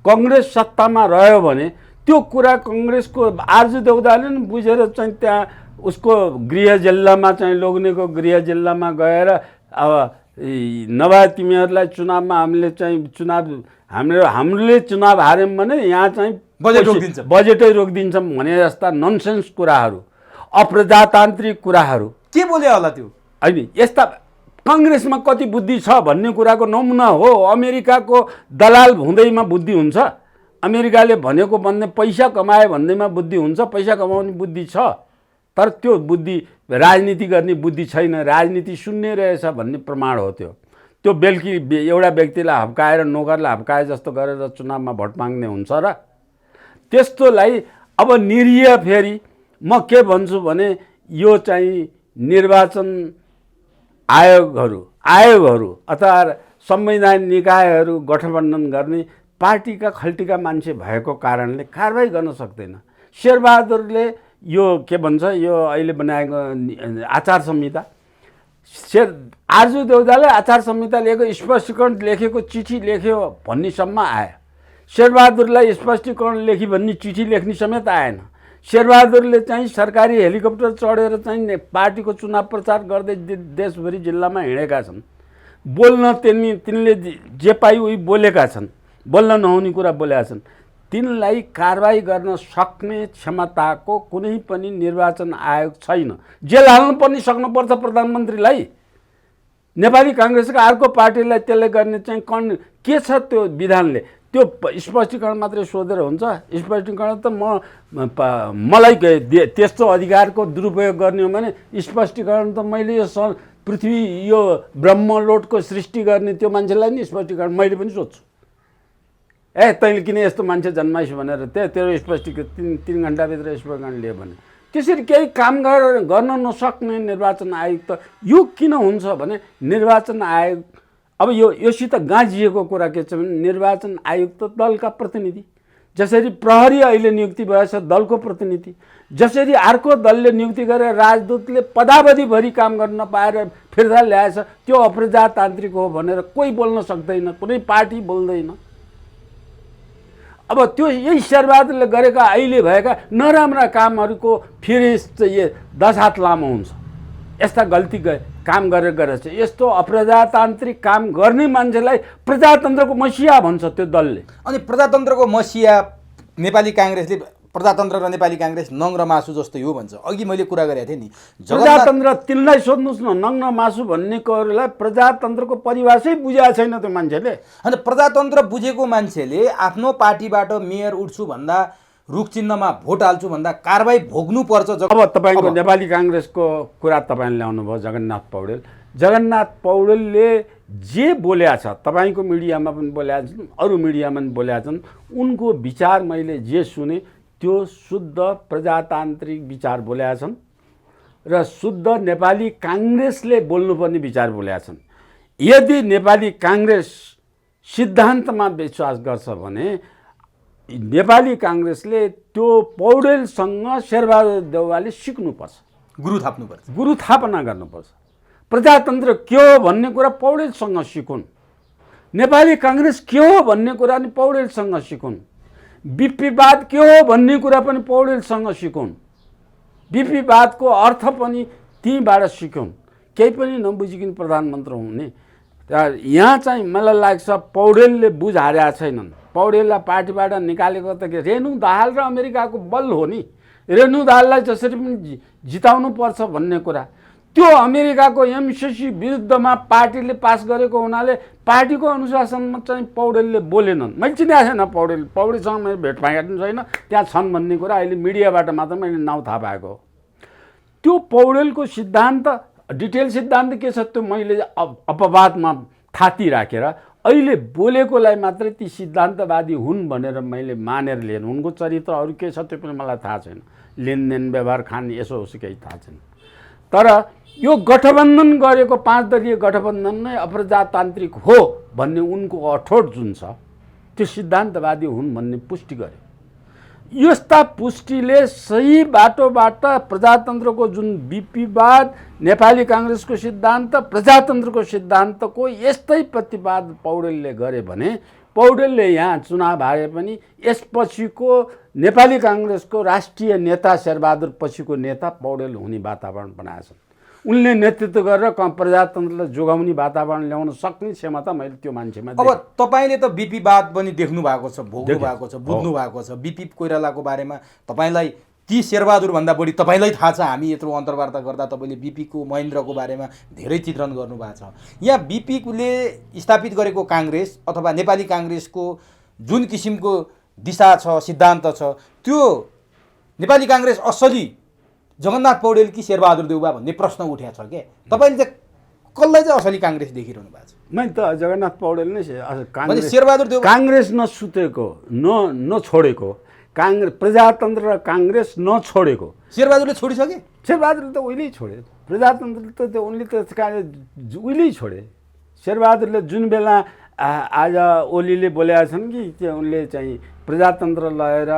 कङ्ग्रेस सत्तामा रह्यो भने त्यो कुरा कङ्ग्रेसको आरजु देउदाले नि बुझेर चाहिँ त्यहाँ उसको गृह जिल्लामा चाहिँ लोग्नेको गृह जिल्लामा गएर, अब नभए तिमीहरूलाई चुनावमा हामीले चुनाव हार्यौँ भने यहाँ चाहिँ बजेटै रोकिदिन्छौँ भने जस्ता ननसेन्स कुराहरू, अप्रजातान्त्रिक कुराहरू के बोल्यो होला त्यो? होइन, यस्ता कङ्ग्रेसमा कति बुद्धि छ भन्ने कुराको नमुना हो। अमेरिकाको दलाल हुँदैमा बुद्धि हुन्छ, अमेरिकाले भनेको भन्ने पैसा कमाए भन्दैमा बुद्धि हुन्छ, पैसा कमाउने बुद्धि छ, तर त्यो बुद्धि राजनीति गर्ने बुद्धि छैन, राजनीति शून्य रहेछ भन्ने प्रमाण हो। त्यो बेलुकी एउटा व्यक्तिलाई हप्काएर, नोकरलाई हप्काए जस्तो गरेर चुनावमा भोट माग्ने हुन्छ र? त्यस्तोलाई अब निरीह, फेरि म के भन्छु भने, यो चाहिँ निर्वाचन आयोगहरू अथवा संवैधानिक निकायहरू गठबन्धन गर्ने पार्टीका खल्टीका मान्छे भएको कारणले कारबाही गर्न सक्दैन। शेरबहादुरले यो के भन्छ, यो अहिले बनाएको आचार संहिता, आरजु देउदाले आचार संहिता लेखेको, स्पष्टीकरण लेखेको, चिठी लेख्यो भन्नेसम्म आयो। शेरबहादुरलाई स्पष्टीकरण लेखी भन्ने चिठी लेख्ने समेत आएन। शेरबहादुरले चाहिँ सरकारी हेलिकप्टर चढेर चाहिँ पार्टीको चुनाव प्रचार गर्दै देशभरि जिल्लामा हिँडेका छन्। बोल्न तिनले जे पाइ उही बोलेका छन्, बोल्न नहुने कुरा बोलेका छन्। तिनलाई कारबाही गर्न सक्ने क्षमताको कुनै पनि निर्वाचन आयोग छैन। जेल हाल्नु पनि सक्नुपर्छ प्रधानमन्त्रीलाई। नेपाली काङ्ग्रेसका अर्को पार्टीलाई त्यसले गर्ने चाहिँ के छ त्यो विधानले? त्यो स्पष्टीकरण मात्रै सोधेर हुन्छ? स्पष्टीकरण त मलाई त्यस्तो अधिकारको दुरुपयोग गर्ने हो भने स्पष्टीकरण त मैले यो पृथ्वी, यो ब्रह्मलोटको सृष्टि गर्ने त्यो मान्छेलाई नि स्पष्टीकरण मैले पनि सोध्छु। तैँले किन यस्तो मान्छे जन्माइस् भनेर तेरो स्पष्टीकरण 3 घन्टाभित्र स्पष्टीकरण लियो भने, त्यसरी केही काम गर्न नसक्ने निर्वाचन आयोग त यो किन हुन्छ भने, निर्वाचन आयोग अब योसित गाँजिएको कुरा के छ भने, निर्वाचन आयोग त दलका प्रतिनिधि, जसरी प्रहरी अहिले नियुक्ति भएछ दलको प्रतिनिधि, जसरी अर्को दलले नियुक्ति गरेर राजदूतले पदावधिभरि काम गर्न नपाएर फिर्ता ल्याएछ, त्यो अप्रजातान्त्रिक हो भनेर कोही बोल्न सक्दैन, कुनै पार्टी बोल्दैन। अब त्यो यही शेरबहादुरले गरेका अहिले भएका नराम्रा कामहरूको फेरि चाहिँ दस हात लामो हुन्छ। यस्ता गल्ती काम गरेर चाहिँ यस्तो अप्रजातान्त्रिक काम गर्ने मान्छेलाई प्रजातन्त्रको मसिया भन्छ त्यो दलले। अनि प्रजातन्त्रको मसिया नेपाली काङ्ग्रेसले प्रजातन्त्र र नेपाली काङ्ग्रेस नङ र मासु जस्तो हो भन्छ। अघि मैले कुरा गरेको थिएँ नि, प्रजातन्त्र तिनलाई सोध्नुहोस् न, नङ र मासु भन्नेकोहरूलाई प्रजातन्त्रको परिभाषै बुझाएको छैन त्यो मान्छेले। अनि प्रजातन्त्र बुझेको मान्छेले आफ्नो पार्टीबाट मेयर उठ्छु भन्दा, रुख चिन्हमा भोट हाल्छु भन्दा कारबाही भोग्नुपर्छ। अब तपाईँको नेपाली काङ्ग्रेसको कुरा तपाईँले ल्याउनु भयो, जगन्नाथ पौडेल। जगन्नाथ पौडेलले जे बोलेका छ, तपाईँको मिडियामा पनि बोलेका छन्, अरू मिडियामा पनि बोलेका छन्, उनको विचार मैले जे सुने त्यो शुद्ध प्रजातान्त्रिक विचार बोलेका छन् र शुद्ध नेपाली काङ्ग्रेसले बोल्नुपर्ने विचार बोलेका छन्। यदि नेपाली काङ्ग्रेस सिद्धान्तमा विश्वास गर्छ भने नेपाली काङ्ग्रेसले त्यो पौडेलसँग शेरबहादुर देउवाले सिक्नुपर्छ, गुरु थापना गर्नुपर्छ। प्रजातन्त्र के हो भन्ने कुरा पौडेलसँग सिकुन्, नेपाली काङ्ग्रेस के हो भन्ने कुरा पनि पौडेलसँग सिकुन्, बिपीवाद के हो भन्ने कुरा पनि पौडेलसँग सिकुन्, बिपीवादको अर्थ पनि त्यहीँबाट सिकुन्। केही पनि नबुझिकन प्रधानमन्त्री हुने यहाँ चाहिँ मलाई लाग्छ पौडेलले बुझ हारेका छैनन्। पौडेललाई पार्टीबाट निकालेको त के रेणु दाहाल र अमेरिकाको बल हो नि। रेणु दाहाललाई जसरी पनि जिताउनु पर्छ भन्ने कुरा, त्यो अमेरिकाको एमसिसी विरुद्धमा पार्टीले पास गरेको हुनाले पार्टीको अनुशासनमा चाहिँ पौडेलले बोलेनन्। मैले चिनेको छैन पौडेलसँग मैले भेट पाएको पनि छैन, त्यहाँ छन् भन्ने कुरा अहिले मिडियाबाट मात्र मैले नाउँ थाहा पाएको। त्यो पौडेलको सिद्धान्त, डिटेल सिद्धान्त के छ त्यो मैले अपवादमा थाती राखेर अहिले बोलेकोलाई मात्रै ती सिद्धान्तवादी हुन् भनेर मैले मानेर लिएन। उनको चरित्र अरू के छ त्यो पनि मलाई थाहा छैन, लेनदेन व्यवहार खान यसो उसो केही थाहा छैन। तर यो गठबन्धन गरेको 5 दलीय गठबन्धन नै अप्रजातान्त्रिक हो भन्ने उनको अठोट जुन छ त्यो सिद्धान्तवादी हुन् भन्ने पुष्टि गर्यो। यस्ता पुष्टिले सही बाटोबाट प्रजातन्त्रको जुन बिपीवाद, नेपाली काङ्ग्रेसको सिद्धान्त, प्रजातन्त्रको सिद्धान्तको यस्तै प्रतिवाद पौडेलले गरे भने पौडेलले यहाँ चुनाव हारे पनि यसपछिको नेपाली काङ्ग्रेसको राष्ट्रिय नेता, शेरबहादुर पछिको नेता पौडेल हुने वातावरण बनाएछन्। उनले नेतृत्व गरेर प्रजातन्त्रलाई जोगाउने वातावरण ल्याउन सक्ने क्षमता मैले त्यो मान्छेमा देखेँ। अब तपाईँले त बिपीवाद पनि देख्नु भएको छ, भोग्नु भएको छ, बुझ्नु भएको छ। बिपी कोइरालाको बारेमा तपाईँलाई ती शेरबहादुर भन्दा बढी तपाईँलाई थाहा छ। हामी यत्रो अन्तर्वार्ता गर्दा तपाईँले बिपीको, महेन्द्रको बारेमा धेरै चित्रण गर्नुभएको छ। यहाँ बिपीले स्थापित गरेको काङ्ग्रेस अथवा नेपाली काङ्ग्रेसको जुन किसिमको दिशा छ, सिद्धान्त छ, त्यो नेपाली काङ्ग्रेस असली जगन्नाथ पौडेल कि शेरबहादुर देउवा भन्ने प्रश्न उठेको छ के? तपाईँले चाहिँ कसलाई चाहिँ असली काङ्ग्रेस देखिरहनु भएको छ? मैले त जगन्नाथ पौडेल नै काङ्ग्रेस, शेरबहादुर देउवा काङ्ग्रेस नसुतेको, नछोडेको, काङ्ग्रेस प्रजातन्त्र र काङ्ग्रेस नछोडेको। शेरबहादुरले छोडिसके? शेरबहादुरले त उहिल्यै छोडे। प्रजातन्त्र त उनले त उहिल्यै छोडे। शेरबहादुरले जुन बेला आज ओलीले बोलेका छन् कि उनले चाहिँ प्रजातन्त्र लगेर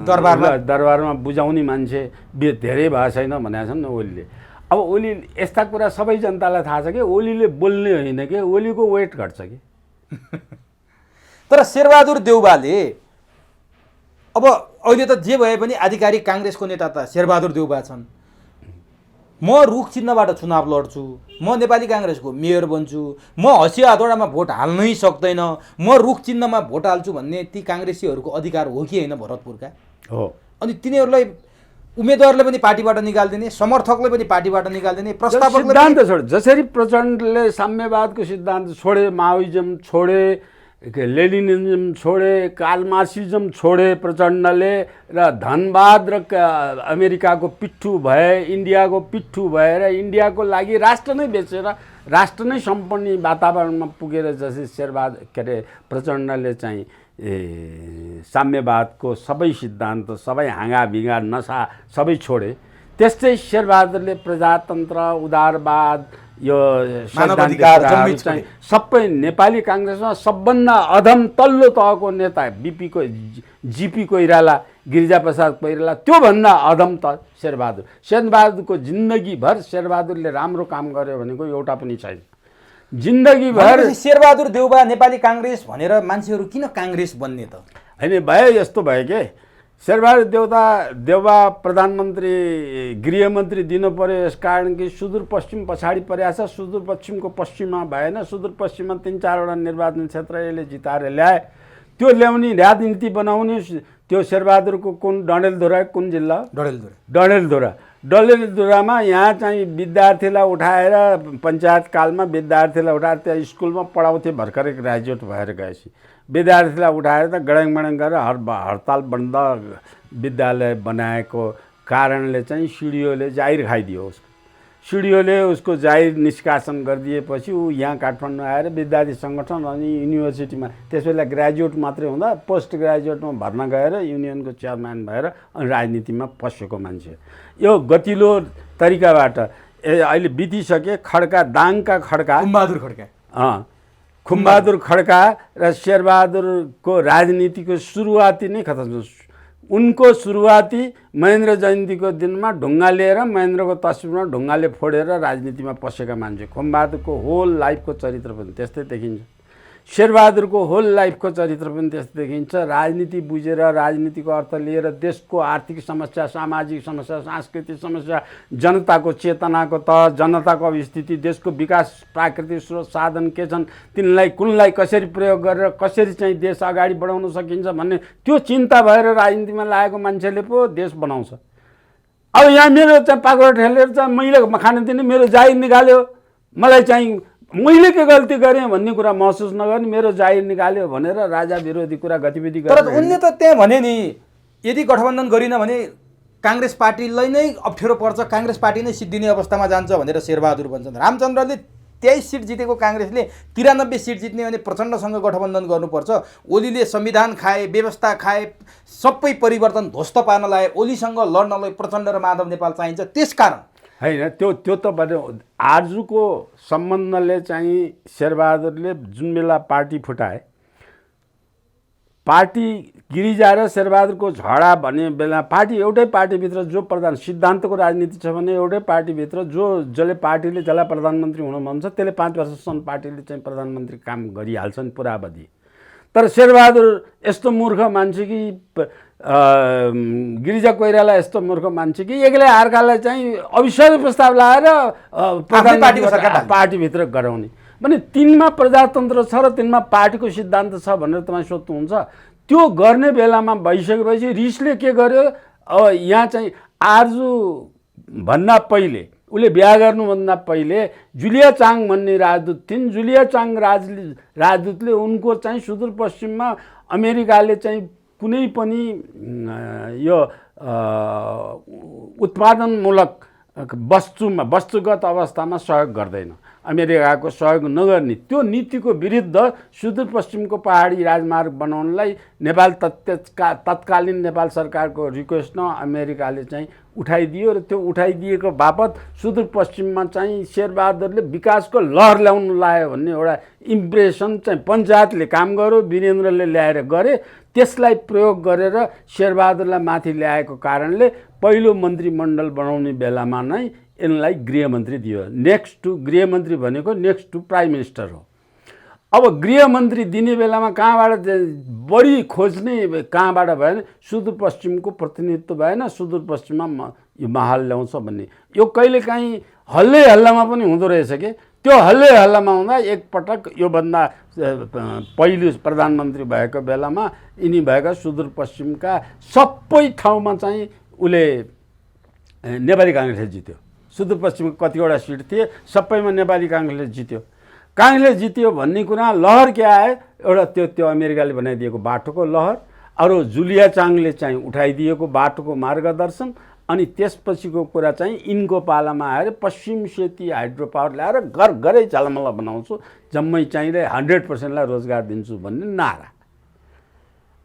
दरबारमा बुझाउने मान्छे धेरै भएको छैन भनेका छन् ओलीले। अब ओली यस्ता कुरा सबै जनतालाई थाहा छ कि ओलीले बोल्ने होइन कि ओलीको वेट घट्छ कि। तर शेरबहादुर देउवाले अब अहिले त जे भए पनि आधिकारिक काङ्ग्रेसको नेता त शेरबहादुर देउवा छन्। म रुख चिन्हबाट चुनाव लड्छु, म नेपाली काङ्ग्रेसको मेयर बन्छु, म हँसिया हतौडामा भोट हाल्नै सक्दैन, म रुख चिन्हमा भोट हाल्छु भन्ने ती काङ्ग्रेसीहरूको अधिकार हो कि होइन भरतपुरका? हो। अनि तिनीहरूलाई उम्मेदवारले पनि पार्टीबाट निकाल्दिने, समर्थकले पनि पार्टीबाट निकाल्दिने, प्रस्तावकले सिद्धान्त छोडे। जसरी प्रचण्डले साम्यवादको सिद्धान्त छोडे, माओइजम छोडे, लेनिनिज्म छोडे, कार्ल मार्क्सिज्म छोडे प्रचण्डले र धनवाद र अमेरिकाको पिट्ठु भए, इन्डियाको पिट्ठु भएर इन्डियाको लागि राष्ट्र नै बेचेर राष्ट्र नै सम्पन्न वातावरणमा पुगेर जसरी प्रचण्डले चाहिँ साम्यवादको सबै सिद्धान्त, सबै हाँगाभिँगा, नसा सबै छोडे, त्यस्तै शेरबहादुरले प्रजातन्त्र, उदारवाद, यो चाहिँ सबै नेपाली काङ्ग्रेसमा सबभन्दा अधम तल्लो तहको नेता जिपी कोइराला, गिरिजाप्रसाद कोइराला, त्योभन्दा अधम त शेरबहादुरको जिन्दगीभर शेरबहादुरले राम्रो काम गर्यो भनेको एउटा पनि छैन। जिन्दगीभर शेरबहादुर देउवा नेपाली काङ्ग्रेस भनेर मान्छेहरू किन काङ्ग्रेस बन्ने त? होइन भयो यस्तो भयो के शेरबहादुर देउबा प्रधानमन्त्री गृहमन्त्री दिनु पर्यो यस कारण कि सुदूरपश्चिम पछाडि परेको छ। सुदूरपश्चिमको पश्चिममा भएन, सुदूरपश्चिममा 3-4 निर्वाचन क्षेत्र यसले जिताएर ल्याए। त्यो ल्याउने राजनीति बनाउने त्यो शेरबहादुरको कुन डडेलधुरा कुन जिल्ला डडेलधुरामा यहाँ चाहिँ विद्यार्थीलाई उठाएर पञ्चायत कालमा विद्यार्थीलाई उठाएर त्यहाँ स्कुलमा पढाउँथे। भर्खरै ग्रेजुएट भएर गएपछि विद्यार्थीलाई उठाएर त गडङमडङ गरेर हडताल बन्द विद्यालय बनाएको कारणले चाहिँ सिडिओले जाहिर खाइदियो। सिडिओले उसको जाहिर निष्कासन गरिदिएपछि ऊ यहाँ काठमाडौँ आएर विद्यार्थी सङ्गठन अनि युनिभर्सिटीमा त्यसबेला ग्रेजुएट मात्रै हुँदा पोस्ट ग्रेजुएटमा भर्ना गएर युनियनको चेयरम्यान भएर अनि राजनीतिमा पसेको मान्छे। यो गतिलो तरिकाबाट अहिले बितिसके खड्का दाङका खड्का खुम्बहादुर खड्का र शेरबहादुरको राजनीतिको सुरुवाती नै खतम। उनको सुरुवाती महेन्द्र जयन्तीको दिनमा ढुङ्गा लिएर महेन्द्रको तस्बिरमा ढुङ्गाले फोडेर राजनीतिमा पसेका मान्छे। खुम्बहादुरको होल लाइफको चरित्र पनि त्यस्तै देखिन्छ। शेरबहादुरको होल लाइफको चरित्र पनि त्यस्तै देखिन्छ। राजनीति बुझेर राजनीतिको अर्थ लिएर देशको आर्थिक समस्या, सामाजिक समस्या, सांस्कृतिक समस्या, जनताको चेतनाको तह, जनताको अवस्थिति, देशको विकास, प्राकृतिक स्रोत साधन के छन्, तिनलाई कुनलाई कसरी प्रयोग गरेर कसरी चाहिँ देश अगाडि बढाउन सकिन्छ भन्ने त्यो चिन्ता भएर राजनीतिमा लागेको मान्छेले पो देश बनाउँछ। अब यहाँ मेरो चाहिँ पाखुरा ठेलेर चाहिँ मैले खान दिने मेरो जाहिर निकाल्यो, मलाई चाहिँ मैले के गल्ती गरेँ भन्ने कुरा महसुस नगर्ने, मेरो जाहिर निकाल्यो भनेर राजा विरोधी कुरा गतिविधि तर उनले त त्यहाँ भने नि यदि गठबन्धन गरिन भने काङ्ग्रेस पार्टीलाई नै अप्ठ्यारो पर्छ, काङ्ग्रेस पार्टी नै सिद्धिने अवस्थामा जान्छ भनेर शेरबहादुर भन्छन्। रामचन्द्रले 23 सिट जितेको काङ्ग्रेसले 93 सिट जित्ने भने प्रचण्डसँग गठबन्धन गर्नुपर्छ। ओलीले संविधान खाए, व्यवस्था खाए, सबै परिवर्तन ध्वस्त पार्न लाए। ओलीसँग लड्नलाई प्रचण्ड र माधव नेपाल चाहिन्छ। त्यसकारण होइन त्यो त आजको सम्बन्धले चाहिँ शेरबहादुरले जुन बेला पार्टी फुटाए, पार्टी गिरिजा र शेरबहादुरको झगडा भन्ने बेला पार्टी एउटै पार्टीभित्र जो प्रधान सिद्धान्तको राजनीति छ भने एउटै पार्टीभित्र जसले पार्टीले जसलाई प्रधानमन्त्री हुन मन छ त्यसले 5 वर्षसम्म पार्टीले चाहिँ प्रधानमन्त्री काम गरिहाल्छन् पुरा अवधि। तर शेरबहादुर यस्तो मूर्ख मान्छे कि गिरिजा कोइराला यस्तो मूर्ख मान्छे कि एक्लै अर्कालाई चाहिँ अविश्वास प्रस्ताव लगाएर पार्टीभित्र गराउने भने तिनमा प्रजातन्त्र छ र तिनमा पार्टीको सिद्धान्त छ भनेर तपाईँ सोध्नुहुन्छ। त्यो गर्ने बेलामा भइसकेपछि रिसले के गर्यो, अब यहाँ चाहिँ आर्जु भन्दा पहिले उसले बिहा गर्नुभन्दा पहिले जुलिया चाङ भन्ने राजदूत थिइन्। जुलिया चाङ राजदूतले उनको चाहिँ सुदूरपश्चिममा अमेरिकाले चाहिँ कुनै पनि यो उत्पादनमूलक वस्तुगत अवस्थामा सहयोग गर्दैन, अमेरिकाको सहयोग नगर्ने त्यो नीतिको विरुद्ध सुदूरपश्चिमको पहाडी राजमार्ग बनाउनलाई तत्कालीन नेपाल सरकारको रिक्वेस्टमा अमेरिकाले चाहिँ उठाइदियो र त्यो उठाइदिएको बापत सुदूरपश्चिममा चाहिँ शेरबहादुरले विकासको लहर ल्याउनु लायो भन्ने एउटा इम्प्रेसन चाहिँ पञ्चायतले काम गर्यो, वीरेन्द्रले ल्याएर गरे। त्यसलाई प्रयोग गरेर शेरबहादुरलाई माथि ल्याएको कारणले पहिलो मन्त्रीमण्डल बनाउने बेलामा नै यिनलाई गृहमन्त्री दियो। नेक्स्ट टु गृहमन्त्री भनेको नेक्स्ट टु प्राइम मिनिस्टर हो। अब गृहमन्त्री दिने बेलामा कहाँबाट बढी खोज्ने कहाँबाट भएन, सुदूरपश्चिमको प्रतिनिधित्व भएन, सुदूरपश्चिममा यो माहौल ल्याउँछ भन्ने यो कहिलेकाहीँ हल्लै हल्लामा पनि हुँदो रहेछ कि त्यो हल्लै हल्लामा हुँदा एकपटक योभन्दा पहिलो प्रधानमन्त्री भएको बेलामा यिनी भएका सुदूरपश्चिमका सबै ठाउँमा चाहिँ उसले नेपाली काङ्ग्रेसले जित्यो। सुदूरपश्चिमको कतिवटा सिट थिए सबैमा नेपाली काङ्ग्रेसले जित्यो। काङ्ग्रेसले जित्यो भन्ने कुरा लहर के आयो, एउटा त्यो अमेरिकाले बनाइदिएको बाटोको लहर, अरू जुलिया चाङले चाहिँ उठाइदिएको बाटोको मार्गदर्शन, अनि त्यसपछिको कुरा चाहिँ यिनको पालामा आएर पश्चिम सेती हाइड्रो पावर ल्याएर घर घरै झलमल बनाउँछु, जम्मै चाहिँले 100%लाई रोजगार दिन्छु भन्ने नारा।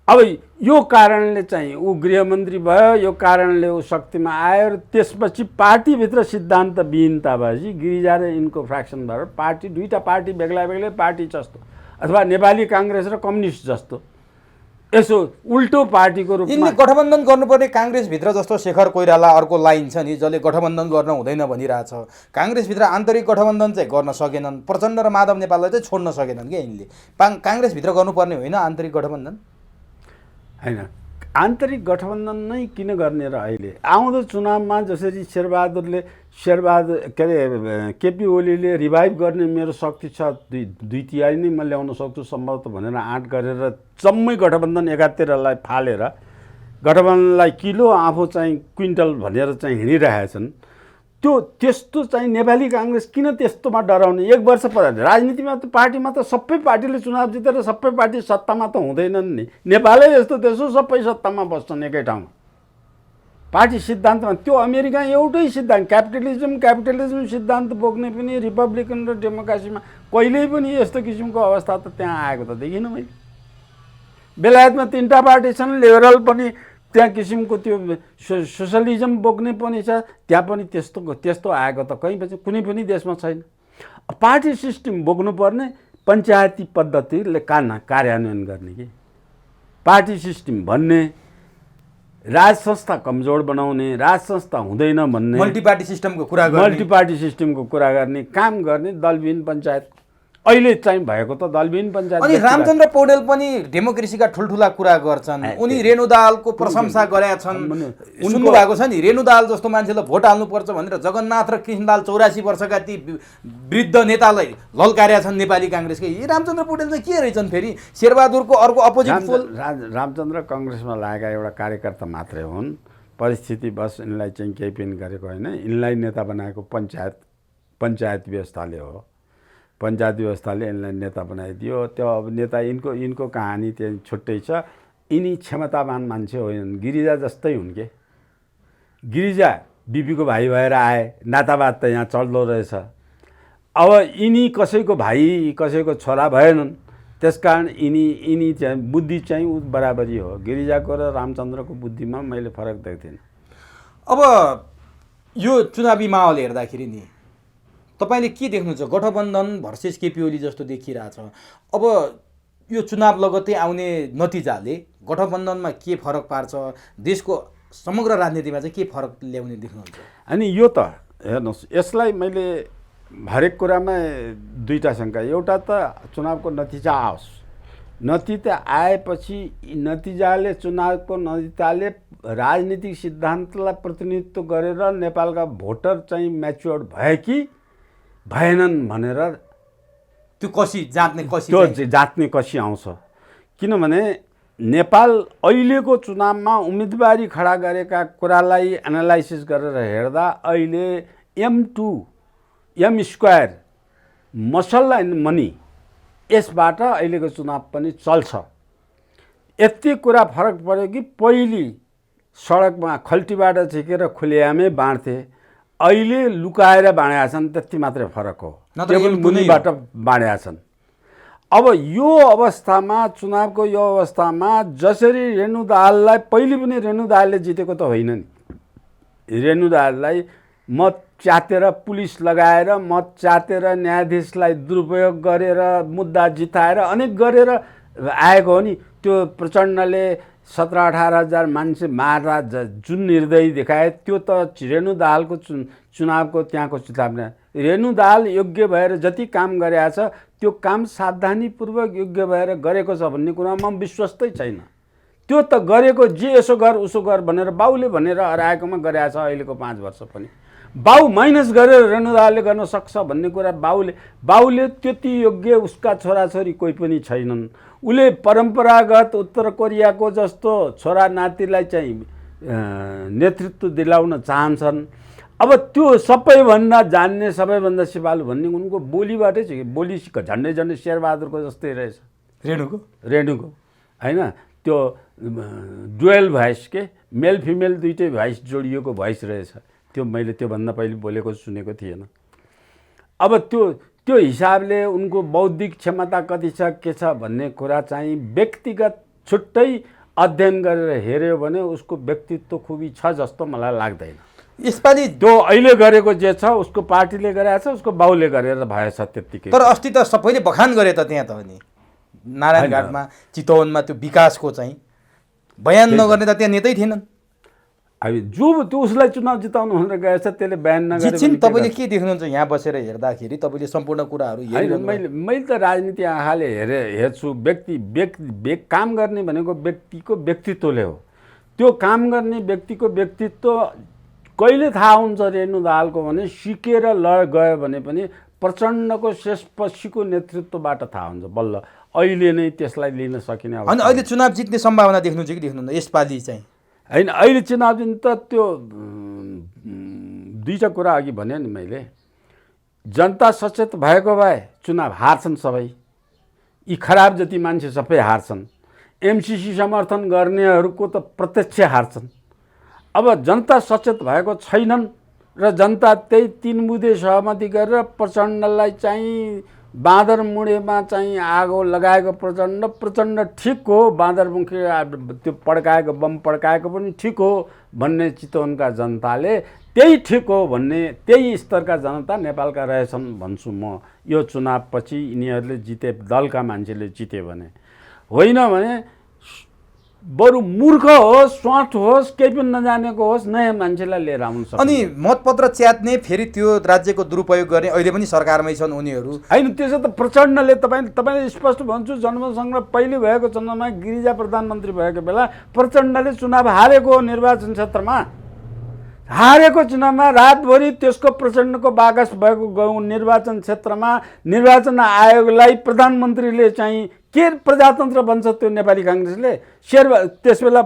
अब यो कारणले चाहिँ ऊ गृहमन्त्री भयो, यो कारणले ऊ शक्तिमा आयो र त्यसपछि पार्टीभित्र सिद्धान्त विहीनता भएपछि गिरिजा र यिनको फ्र्याक्सन भएर पार्टी दुईटा पार्टी बेग्ला बेग्लै पार्टी जस्तो अथवा नेपाली काङ्ग्रेस र कम्युनिस्ट जस्तो यसो उल्टो पार्टीको रूपमा यिनले गठबन्धन गर्नुपर्ने काङ्ग्रेसभित्र जस्तो शेखर कोइराला अर्को लाइन छ नि जसले गठबन्धन गर्न हुँदैन भनिरहेछ। काङ्ग्रेसभित्र आन्तरिक गठबन्धन चाहिँ गर्न सकेनन्, प्रचण्ड र माधव नेपाललाई चाहिँ छोड्न सकेनन् कि यिनले। काङ्ग्रेसभित्र गर्नुपर्ने होइन आन्तरिक गठबन्धन। होइन आन्तरिक गठबन्धन नै किन गर्ने र अहिले आउँदो चुनावमा जसरी शेरबहादुर के अरे केपी ओलीले रिभाइभ गर्ने मेरो शक्ति छ, दुई तिहाई नै म ल्याउन सक्छु सम्भवतः भनेर आँट गरेर जम्मै गठबन्धन एकातिरलाई फालेर गठबन्धनलाई किलो आफू चाहिँ क्विन्टल भनेर चाहिँ हिँडिरहेछन्। त्यस्तो चाहिँ नेपाली काङ्ग्रेस किन त्यस्तोमा डराउने? 1 वर्ष राजनीतिमा त पार्टीमा त सबै पार्टीले चुनाव जितेर सबै पार्टी सत्तामा त हुँदैनन् नि। नेपालै यस्तो देश हो, सबै सत्तामा बस्छन् एकै ठाउँमा। पार्टी सिद्धान्तमा त्यो अमेरिका एउटै सिद्धान्त, क्यापिटलिजम सिद्धान्त बोक्ने पनि रिपब्लिकन र डेमोक्रेसीमा कहिल्यै पनि यस्तो किसिमको अवस्था त त्यहाँ आएको त देखिनँ मैले। बेलायतमा 3टा पार्टी छन्, लिबरल पनि त्यहाँ किसिमको त्यो सोसलिजम बोक्ने पनि छ, त्यहाँ पनि त्यस्तो आएको त कहीँ पनि कुनै पनि देशमा छैन। पार्टी सिस्टम बोक्नुपर्ने पञ्चायती पद्धतिले कार्यान्वयन गर्ने कि पार्टी सिस्टम भन्ने, राज संस्था कमजोर बनाउने, राज संस्था हुँदैन भन्ने, मल्टिपार्टी सिस्टमको कुरा गर्ने काम गर्ने दलविहीन पञ्चायत अहिले चाहिँ भएको त दलविहीन पञ्चायत। अनि रामचन्द्र पौडेल पनि डेमोक्रेसीका ठुल्ठुला कुरा गर्छन्। उनी रेणु दाहालको प्रशंसा गरेका छन्। सुन्नु भएको छ नि, रेणु दाहाल जस्तो मान्छेलाई भोट हाल्नुपर्छ भनेर जगन्नाथ र कृष्णदाहाल 84 वर्षका ती वृद्ध नेतालाई ललकार्या छन् नेपाली काङ्ग्रेसकै। यी रामचन्द्र पौडेल चाहिँ के रहेछन् फेरि? शेरबहादुरको अर्को अपोजिट पोल। रामचन्द्र काङ्ग्रेसमा लागेका एउटा कार्यकर्ता मात्रै हुन्, परिस्थिति बस यिनलाई चाहिँ केही पनि गरेको होइन। यिनलाई नेता बनाएको पञ्चायत व्यवस्थाले हो। पञ्चायत व्यवस्थाले यिनलाई नेता बनाइदियो। त्यो अब नेता यिनको कहानी चाहिँ छुट्टै छ। यिनी क्षमतावान मान्छे होइनन्, गिरिजा जस्तै हुन् के। गिरिजा बिपीको भाइ भएर आए, नातावाद त यहाँ चल्दो रहेछ। अब यिनी कसैको भाइ कसैको छोरा भएनन्, त्यसकारण यिनी चाहिँ बुद्धि चाहिँ बराबरी हो। गिरिजाको र रामचन्द्रको बुद्धिमा मैले फरक देख्दिनँ। अब यो चुनावी माहौल हेर्दाखेरि नि तपाईले के देख्नुहुन्छ? गठबन्धन भर्सेस केपी ओली जस्तो देखिरहेछ। अब यो चुनाव लगत्तै आउने नतिजाले गठबन्धनमा के फरक पार्छ? देशको समग्र राजनीतिमा चाहिँ के फरक ल्याउने देख्नुहुन्छ? अनि यो त हेर्नुहोस्, यसलाई मैले हरेक कुरामा दुईटा शङ्का। एउटा त चुनावको नतिजा आओस्, नतिजा आएपछि चुनावको नतिजाले राजनीतिक सिद्धान्तलाई प्रतिनिधित्व गरेर नेपालका भोटर चाहिँ म्याच्योर्ड भए कि भएनन् भनेर त्यो जाँच्ने कसी आउँछ। किनभने नेपाल अहिलेको चुनावमा उम्मेदवारी खडा गरेका कुरालाई एनालाइसिस गरेर हेर्दा अहिले M2 मसल एन्ड मनी यसबाट अहिलेको चुनाव पनि चल्छ। यति कुरा फरक पर्यो कि पहिले सडकमा खल्टीबाट झिकेर खुलेआमै बाँड्थे, अहिले लुकाएर बाँडेका छन्, त्यति मात्रै फरक हो। टेबल मुनिबाट बाँडेका छन्। अब यो अवस्थामा, चुनावको यो अवस्थामा जसरी रेणु दाहाललाई, पहिले पनि रेणु दाहालले जितेको त होइन नि। रेणु दाहाललाई मत च्यातेर, पुलिस लगाएर मत च्यातेर, न्यायाधीशलाई दुरुपयोग गरेर, मुद्दा जिताएर अनेक गरेर आएको हो नि। त्यो प्रचण्डले 17-18 हजार मान्छे मारेर जुन निर्दयी देखाए, त्यो त रेणु दाहालको चुनावको त्यहाँको चुनाव। रेणु दाहाल योग्य भएर जति काम गरेका छ, त्यो काम सावधानीपूर्वक योग्य भएर गरेको छ भन्ने कुरामा म विश्वस्तै छैन। त्यो त गरेको जे यसो गर उसो गर भनेर बाउले भनेर हराएकोमा गरेका छ। अहिलेको 5 वर्ष पनि बाउ माइनस गरेर रेणु दाहालले गर्न सक्छ भन्ने कुरा बाउले त्यति योग्य उसका छोराछोरी कोही पनि छैनन्। उसले परम्परागत उत्तर कोरियाको जस्तो छोरा नातिलाई चाहिँ नेतृत्व दिलाउन चाहन्छन्। अब त्यो सबैभन्दा जान्ने, सबैभन्दा सिपालु भन्ने उनको बोलीबाटै छ कि बोली झन्डै शेरबहादुरको जस्तै रहेछ। रेणुको होइन, त्यो डुएल भोइस के, मेल फिमेल दुइटै भोइस जोडिएको भोइस रहेछ। त्यो मैले त्योभन्दा पहिले बोलेको सुनेको थिएन। अब त्यो हिसाबले उनको बौद्धिक क्षमता कति छ के छ भन्ने कुरा चाहिँ व्यक्तिगत छुट्टै अध्ययन गरेर हेऱ्यो भने उसको व्यक्तित्व खुबी छ जस्तो मलाई लाग्दैन। यसपालि त्यो अहिले गरेको जे छ उसको पार्टीले गरेको छ, उसको बाउले गरेर भएछ त्यत्तिकै। तर अस्ति त सबैले बखान गरे त त्यहाँ त नि नारायणघाटमा, चितवनमा त्यो विकासको चाहिँ बयान नगर्ने त त्यहाँ नेतै थिएनन्। अब जो त्यो उसलाई चुनाव जिताउनु भनेर गएछ त्यसले बयान नगरे जित्छिन्। तपाईँले के देख्नुहुन्छ यहाँ बसेर हेर्दाखेरि? तपाईँले सम्पूर्ण कुराहरू मैले त राजनीति आँखाले हेर्छु। काम गर्ने भनेको व्यक्तिको व्यक्तित्वले हो। त्यो काम गर्ने व्यक्तिको व्यक्तित्व कहिले थाहा हुन्छ रेणु दाहालको भने सिकेर गयो भने पनि प्रचण्डको शेषपछिको नेतृत्वबाट थाहा हुन्छ बल्ल। अहिले नै त्यसलाई लिन सकिने अनि अहिले चुनाव जित्ने सम्भावना देख्नुहुन्छ कि देख्नुहुन्न यसपालि चाहिँ? होइन, अहिले चुनाव जित्ने त त्यो दुईवटा कुरा अघि भने नि मैले। जनता सचेत भएको भए चुनाव हार्छन् सबै, यी खराब जति मान्छे सबै हार्छन्। एमसिसी समर्थन गर्नेहरूको त प्रत्यक्ष हार्छन्। अब जनता सचेत भएको छैनन् र जनता त्यही 3 बुँदे सहमति गरेर प्रचण्डलाई चाहिँ बाँदर मुढेमा चाहिँ आगो लगाएको प्रचण्ड ठिक हो, बाँदरमुखे त्यो पड्काएको बम पड्काएको पनि ठिक हो भन्ने चितवनका जनताले त्यही ठिक हो भन्ने त्यही स्तरका जनता नेपालका रहेछन् भन्छु म। यो चुनावपछि यिनीहरूले जिते, दलका मान्छेले जिते भने, होइन भने बरु मूर्ख होस्, स्वाट होस्, केही पनि नजानेको होस्, नयाँ मान्छेलाई लिएर आउनु सक्छ। अनि मतपत्र च्यात्ने, फेरि त्यो राज्यको दुरुपयोग गर्ने अहिले पनि सरकारमै छन् उनीहरू। होइन, त्यसो त प्रचण्डले तपाईँले स्पष्ट भन्छु, जनमतसँग पहिले भएको चुनावमा गिरिजा प्रधानमन्त्री भएको बेला प्रचण्डले चुनाव हारेको हो। निर्वाचन क्षेत्रमा हारेको चुनावमा रातभरि त्यसको प्रचण्डको बाकस भएको निर्वाचन क्षेत्रमा निर्वाचन आयोगलाई प्रधानमन्त्रीले चाहिँ के प्रजातन्त्र भन्छ त्यो नेपाली काङ्ग्रेसले? त्यसबेला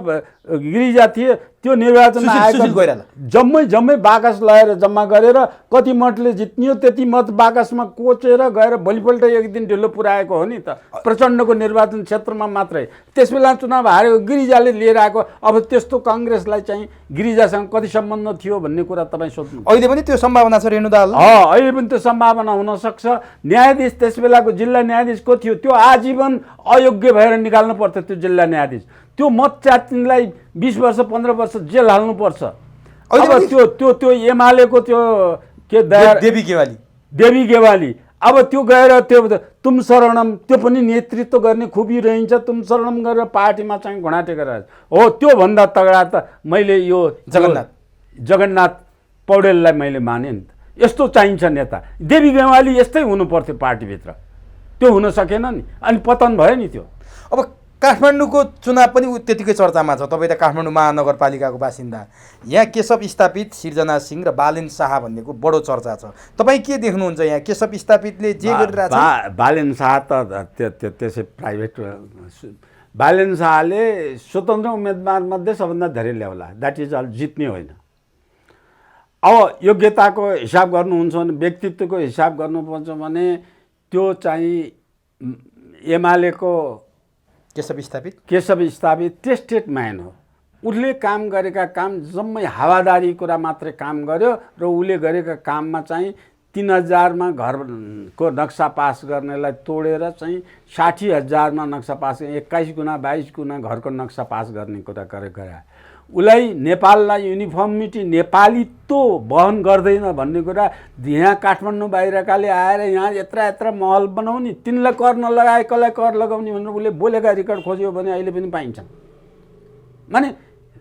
गिरिजा थिए, त्यो निर्वाचन आयोग जम्मै बाकस लगाएर जम्मा गरेर कति मतले जित्नियो त्यति मत बाकसमा कोचेर गएर भोलिपल्ट एक दिन ढिलो पुऱ्याएको हो नि त, प्रचण्डको निर्वाचन क्षेत्रमा मात्रै। त्यसबेला चुनाव हारेको गिरिजाले लिएर आएको। अब त्यस्तो काङ्ग्रेसलाई चाहिँ गिरिजासँग कति सम्बन्ध थियो भन्ने कुरा तपाईँ सोध्नु। अहिले पनि त्यो सम्भावना छ रेणु दाहाल? अहिले पनि त्यो सम्भावना हुनसक्छ। न्यायाधीश त्यसबेलाको जिल्ला न्यायाधीश को थियो? त्यो आजीवन अयोग्य भएर निकाल्नु पर्थ्यो त्यो जिल्ला न्यायाधीश। त्यो मत च्यात्नेलाई 20 वर्ष 15 वर्ष जेल हाल्नुपर्छ। अब त्यो एमालेको त्यो के देवी गेवाली अब त्यो गएर त्यो तुम शरणम, त्यो पनि नेतृत्व गर्ने खुबी रहन्छ। तुम शरणम गरेर पार्टीमा चाहिँ घुँडा टेकेर हो। त्योभन्दा तगडा त मैले यो जगन्नाथ पौडेललाई मैले माने नि। यस्तो चाहिन्छ नेता। देवी गेवाली यस्तै हुनुपर्थ्यो पार्टीभित्र, त्यो हुन सकेन नि, अनि पतन भयो नि त्यो। अब काठमाडौँको चुनाव पनि त्यतिकै चर्चामा छ। तपाईँ त काठमाडौँ महानगरपालिकाको बासिन्दा। यहाँ केशव स्थापित, सिर्जना सिंह र बालेन शाह भन्नेको बडो चर्चा छ। तपाईँ के देख्नुहुन्छ यहाँ? केशव स्थापितले जे गरिरहेछ? बालेन शाह त त्यसै प्राइभेट। बालेन शाहले स्वतन्त्र उम्मेदवार मध्ये सबभन्दा धेरै ल्याउला, द्याट इज अल, जित्ने होइन। अब योग्यताको हिसाब गर्नुहुन्छ भने, व्यक्तित्वको हिसाब गर्नुपर्छ भने त्यो चाहिँ एमालेको केशव स्थापित टेस्टेड म्यान हो। उसले काम गरेका काम जम्मै हावादारी कुरा मात्रै काम गर्यो र उसले गरेका काममा चाहिँ 3000 मा घरको नक्सा पास गर्नेलाई तोडेर चाहिँ 60,000 मा नक्सा पास, 21 गुणा 22 गुणा घरको नक्सा पास गर्ने कुरा गरे। उसलाई नेपाललाई युनिफर्मिटी, नेपालीत्व वहन गर्दैन भन्ने कुरा यहाँ काठमाडौँ बाहिरकाले आएर यहाँ यत्र महल बनाउने, तिनलाई कर नलगाए कसलाई कर लगाउने भनेर उसले बोलेका रेकर्ड खोज्यो भने अहिले पनि पाइन्छन्। माने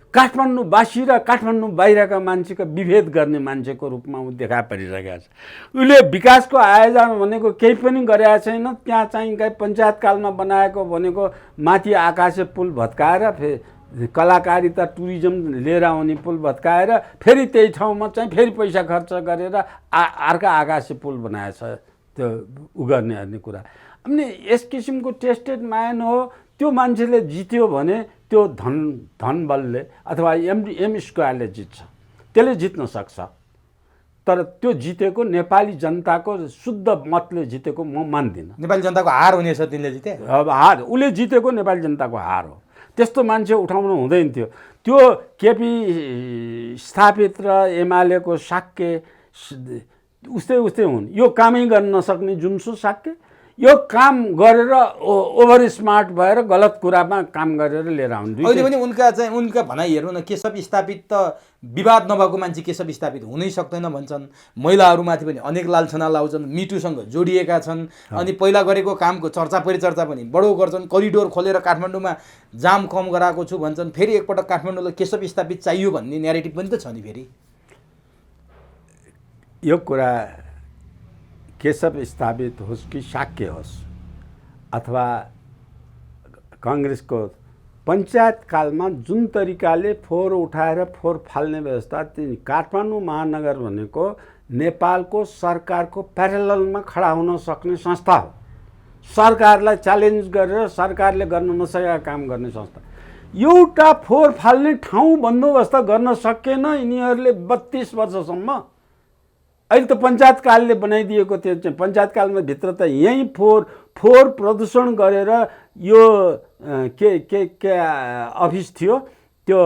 काठमाडौँवासी र काठमाडौँ बाहिरका मान्छेका विभेद गर्ने मान्छेको रूपमा ऊ देखा परिरहेको छ। उसले विकासको आयोजना भनेको केही पनि गरेका छैन। त्यहाँ चाहिँ पञ्चायत कालमा बनाएको भनेको माथि आकाशे पुल भत्काएर, फेरि कलाकारिता टुरिज्म लिएर आउने पुल भत्काएर, फेरि त्यही ठाउँमा चाहिँ फेरि पैसा खर्च गरेर अर्का आकाशे पुल बनाएछ। त्यो गर्ने कुरा अनि यस किसिमको टेस्टेड म्यान हो। त्यो मान्छेले जित्यो भने त्यो धन बलले अथवा एम स्क्वायरले जित्छ, त्यसले जित्न सक्छ। तर त्यो जितेको नेपाली जनताको शुद्ध मतले जितेको म मान्दिनँ। नेपाली जनताको हार हुनेछ, तिनले जिते। अब हार, उसले जितेको नेपाली जनताको हार हो। त्यस्तो मान्छे उठाउनु हुँदैन थियो। त्यो केपी स्थापित र एमालेको साक्य उस्तै हुन्। यो कामै गर्न नसक्ने जुनसु साक्य, यो काम गरेर ओभर स्मार्ट भएर गलत कुरामा काम गरेर लिएर आउनु। अहिले पनि उनका भनाइ हेर्नु न, केशव स्थापित त विवाद नभएको मान्छे केशव स्थापित हुनै सक्दैन भन्छन्। महिलाहरूमाथि पनि अनेक लान्छना लाउँछन्, मिटुसँग जोडिएका छन्। अनि पहिला गरेको कामको चर्चा परिचर्चा पनि बढो गर्छन्। करिडोर खोलेर काठमाडौँमा जाम कम गराएको छु भन्छन्। फेरि एकपटक काठमाडौँलाई केशव स्थापित चाहियो भन्ने न्यारेटिभ पनि त छ नि। फेरि यो कुरा केशव स्थापित होस् कि शाक्य होस् अथवा काङ्ग्रेसको पञ्चायत कालमा जुन तरिकाले फोहोर उठाएर फोहोर फाल्ने व्यवस्था, काठमाडौँ महानगर भनेको नेपालको सरकारको प्यारललमा खडा हुन सक्ने संस्था हो। सरकारलाई च्यालेन्ज गरेर सरकारले गर्न नसकेका काम गर्ने संस्था। एउटा फोहोर फाल्ने ठाउँ बन्दोबस्त गर्न सकेन यिनीहरूले 32 वर्षसम्म। अहिले त पञ्चायत कालले बनाइदिएको थियो, चाहिँ पञ्चायत कालमा भित्र त यहीँ फोहोर प्रदूषण गरेर यो के अफिस थियो, त्यो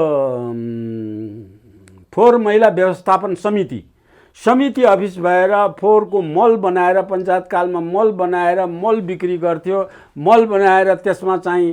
फोहोर मैला व्यवस्थापन समिति अफिस भएर फोहोरको मल बनाएर पञ्चायत कालमा मल बनाएर मल बिक्री गर्थ्यो। मल बनाएर त्यसमा चाहिँ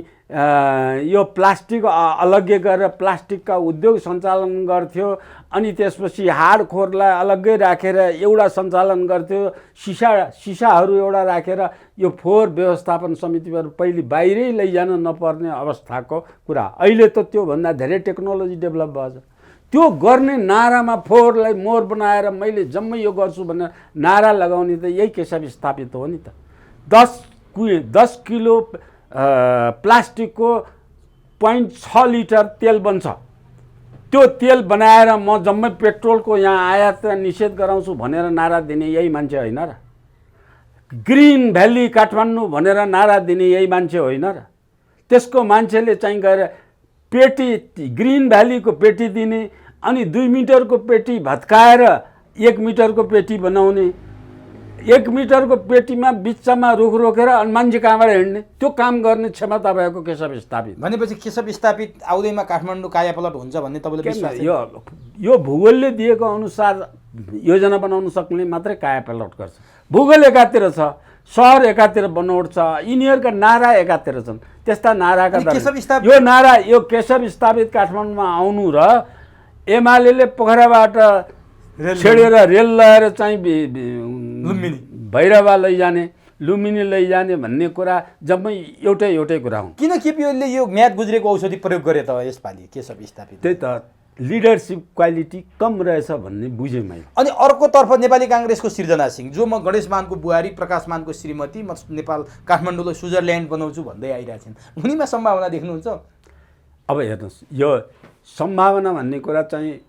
यो प्लास्टिक अलग्गै गरेर प्लास्टिकका उद्योग सञ्चालन गर्थ्यो। अनि त्यसपछि हाडखोरलाई अलग्गै राखेर एउटा सञ्चालन गर्थ्यो। सिसाहरू एउटा राखेर यो फोहोर व्यवस्थापन समितिबाट पहिले बाहिरै लैजान नपर्ने अवस्थाको कुरा। अहिले त त्योभन्दा धेरै टेक्नोलोजी डेभलप भएछ। त्यो गर्ने नारामा फोहोरलाई मोहर बनाएर मैले जम्मै यो गर्छु भनेर नारा लगाउने त यही केशव स्थापित हो नि त। 10 किलो प्लास्टिकको 0.6 लिटर तेल बन्छ। त्यो तेल बनाएर म जम्मै पेट्रोलको यहाँ आयात निषेध गराउँछु भनेर नारा दिने यही मान्छे होइन र? ग्रिन भ्याली काठमाडौँ भनेर नारा दिने यही मान्छे होइन र? त्यसको मान्छेले चाहिँ गएर पेटी ग्रिन भ्यालीको पेटी दिने, अनि 2 मिटरको पेटी भत्काएर 1 मिटरको पेटी बनाउने, 1 मिटरको पेटीमा बिचमा रुख रोकेर अनि मान्छे कहाँबाट हिँड्ने, त्यो काम गर्ने क्षमता भएको केशव स्थापित। भनेपछि केशव स्थापित आउँदैमा काठमाडौँ कायापलट हुन्छ भन्ने तपाईँले विश्वास छ? यो भूगोलले दिएको अनुसार योजना बनाउन सक्ने मात्रै कायापलट गर्छ। भूगोल एकातिर छ, सहर एकातिर बनोट छ, यिनीहरूका नारा एकातिर छन्। त्यस्ता नाराका यो केशव स्थापित काठमाडौँमा आउनु र एमाले पोखराबाट छेडेर रेल लगाएर चाहिँ भैरवा लैजाने, लुम्बिनी लैजाने भन्ने कुरा जम्मै एउटै कुरा हुन्। किन केपीओलीले यो म्याद गुज्रेको औषधि प्रयोग गरे त यसपालि केशव स्थापित? त्यही त लिडरसिप क्वालिटी कम रहेछ भन्ने बुझेँ मैले। अनि अर्कोतर्फ नेपाली काङ्ग्रेसको सृजना सिंह, जो म गणेश मानको बुहारी प्रकाश मानको श्रीमती, म नेपाल काठमाडौँलाई स्विजरल्यान्ड बनाउँछु भन्दै आइरहेछन्। उनीमा सम्भावना देख्नुहुन्छ? अब हेर्नुहोस्, यो सम्भावना भन्ने कुरा चाहिँ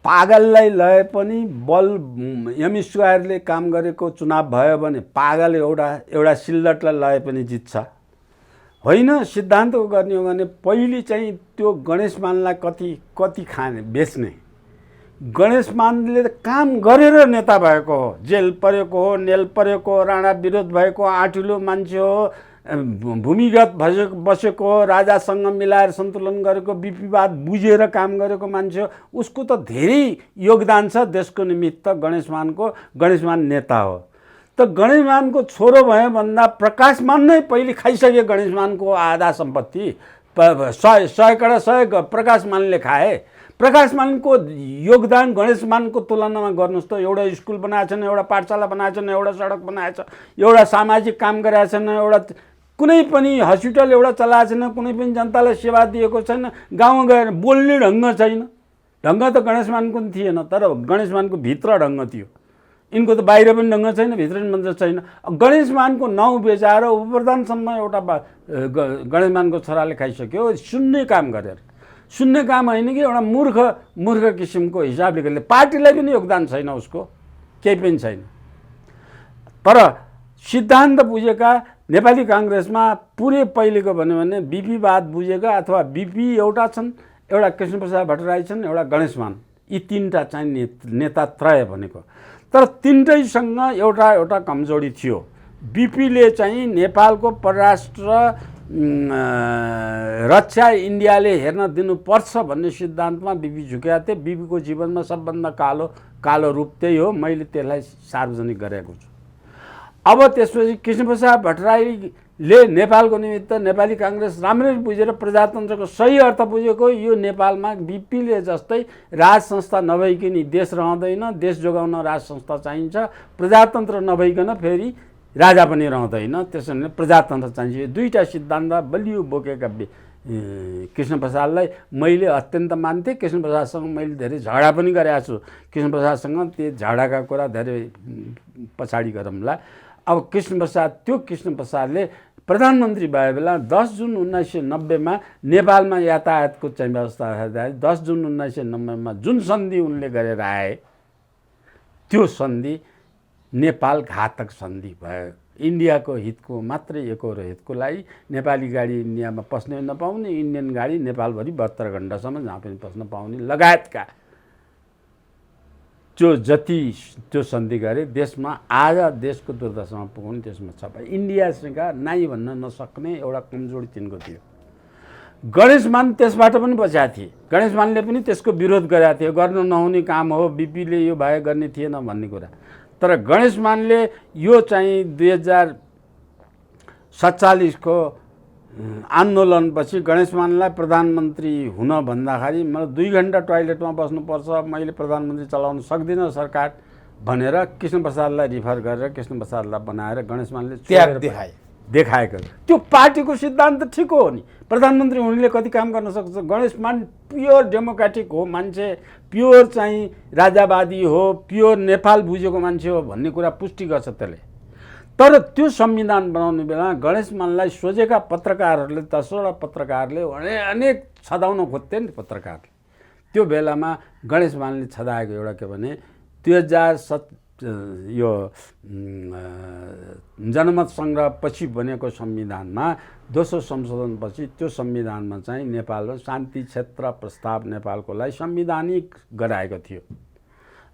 पागललाई लए पनि बल एम स्क्वायरले काम गरेको चुनाव भयो भने पागल एउटा सिल्लटलाई लए पनि जित्छ होइन। सिद्धान्तको गर्ने हो भने पहिले चाहिँ त्यो गणेश मानलाई कति खाने बेच्ने। गणेश मानले काम गरेर नेता भएको हो, जेल परेको हो, नेल परेको हो, राणा विरोध भएको आठुलो मान्छे हो, भूमिगत बसेको हो, राजासँग मिलाएर सन्तुलन गरेको, विवाद बुझेर काम गरेको मान्छे हो। उसको त धेरै योगदान छ देशको निमित्त। गणेश मान नेता हो। त गणेश मानको छोरो भयो भन्दा प्रकाश मान नै पहिले खाइसके गणेश मानको आधा सम्पत्ति। 100 कडा 100 प्रकाश मानले खाए। प्रकाश मानको योगदान गणेश मानको तुलनामा गर्नुहोस् त। एउटा स्कुल बनाएछन्, एउटा पाठशाला बनाएछन्, एउटा सडक बनाएछ, एउटा सामाजिक काम गरेछन्, एउटा कुनै पनि हस्पिटल एउटा चलाएको छैन, कुनै पनि जनतालाई सेवा दिएको छैन। गाउँमा गएर बोल्ने ढङ्ग छैन। ढङ्ग त गणेश मानको पनि थिएन, तर गणेश मानको भित्र ढङ्ग थियो। यिनको त बाहिर पनि ढङ्ग छैन, भित्र पनि छैन। गणेश मानको नाउँ बेचाएर उपप्रधानसम्म एउटा गणेश मानको छोराले खाइसक्यो। सुन्ने काम गरेर, सुन्ने काम होइन कि एउटा मूर्ख किसिमको हिसाबले गर्दा पार्टीलाई पनि योगदान छैन, उसको केही पनि छैन। तर सिद्धान्त बुझेका नेपाली काङ्ग्रेसमा पुरै पहिलेको भन्यो भने बिपीवाद बुझेका अथवा बिपी एउटा छन्, एउटा कृष्णप्रसाद भट्टराई छन्, एउटा गणेश मान, यी तीनटा चाहिँ नेता त्रय भनेको। तर तीनटैसँग एउटा कमजोरी थियो। बिपीले चाहिँ नेपालको परराष्ट्र रक्षा इन्डियाले हेर्न दिनुपर्छ भन्ने सिद्धान्तमा बिपी झुकेका थिए। बिपीको जीवनमा सबभन्दा कालो रूप त्यही हो। मैले त्यसलाई सार्वजनिक गरेको छु। अब त्यसपछि कृष्णप्रसाद भट्टराईले नेपालको निमित्त नेपाली काङ्ग्रेस राम्ररी बुझेर प्रजातन्त्रको सही अर्थ बुझेको यो नेपालमा बिपीले जस्तै राज संस्था नभइकन देश रहँदैन, देश जोगाउन राज संस्था चाहिन्छ, प्रजातन्त्र नभइकन फेरि राजा पनि रहँदैन, त्यसैले प्रजातन्त्र चाहिन्छ। यो दुईवटा सिद्धान्त बलियो बोकेका कृष्णप्रसादलाई मैले अत्यन्त मान्थेँ। कृष्णप्रसादसँग मैले धेरै झगडा पनि गरेको छु। कृष्णप्रसादसँग त्यो झगडाका कुरा धेरै पछाडि गरौँला। अब कृष्णप्रसादले प्रधानमन्त्री भए बेला 10 जुन 1990मा नेपालमा यातायातको चाहिँ व्यवस्था हेर्दाखेरि 10 जुन 1990मा जुन सन्धि उनले गरेर आए त्यो सन्धि नेपाल घातक सन्धि भयो। इन्डियाको हितको मात्रै एकहोरो हितको लागि नेपाली गाडी इन्डियामा पस्नै नपाउने, इन्डियन गाडी नेपालभरि 72 घण्टासम्म जहाँ पनि पस्न पाउने लगायतका त्यो सन्धि गरे देशमा आज देशको दुर्दशामा पुग्नु त्यसमा छ। इन्डियासँग नाइ भन्न नसक्ने एउटा कमजोरी तिनको थियो। गणेश मान त्यसबाट पनि बचाएको थिए। गणेश मानले पनि त्यसको विरोध गरेका थिए, गर्न नहुने काम हो, बिपीले यो भए गर्ने थिएन भन्ने कुरा। तर गणेश मानले यो चाहिँ 2047 को आन्दोलनपछि गणेश मानलाई प्रधानमन्त्री हुन भन्दाखेरि मलाई 2 घण्टा टोयलेटमा बस्नुपर्छ, मैले प्रधानमन्त्री चलाउन सक्दिनँ सरकार भनेर कृष्णप्रसादलाई रिफर गरेर कृष्णप्रसादलाई बनाएर गणेश मानले त्याग देखाएको। त्यो पार्टीको सिद्धान्त ठिक हो नि, प्रधानमन्त्री हुनेले कति काम गर्न सक्छ। गणेश मान प्योर डेमोक्रेटिक हो मान्छे, प्योर चाहिँ राजावादी हो, प्योर नेपाल बुझेको मान्छे हो भन्ने कुरा पुष्टि गर्छ त्यसले। तर त्यो संविधान बनाउने बेला गणेश मानलाई सोझेका पत्रकारहरूले 10वटा पत्रकारले अनेक छदाउन खोज्थे नि पत्रकारले। त्यो बेलामा गणेश मानले छदाएको एउटा के भने 2007 यो जनमत सङ्ग्रहपछि बनेको संविधानमा दोस्रो संशोधनपछि त्यो संविधानमा चाहिँ नेपालमा शान्ति क्षेत्र प्रस्ताव नेपालको लागि संवैधानिक गराएको थियो।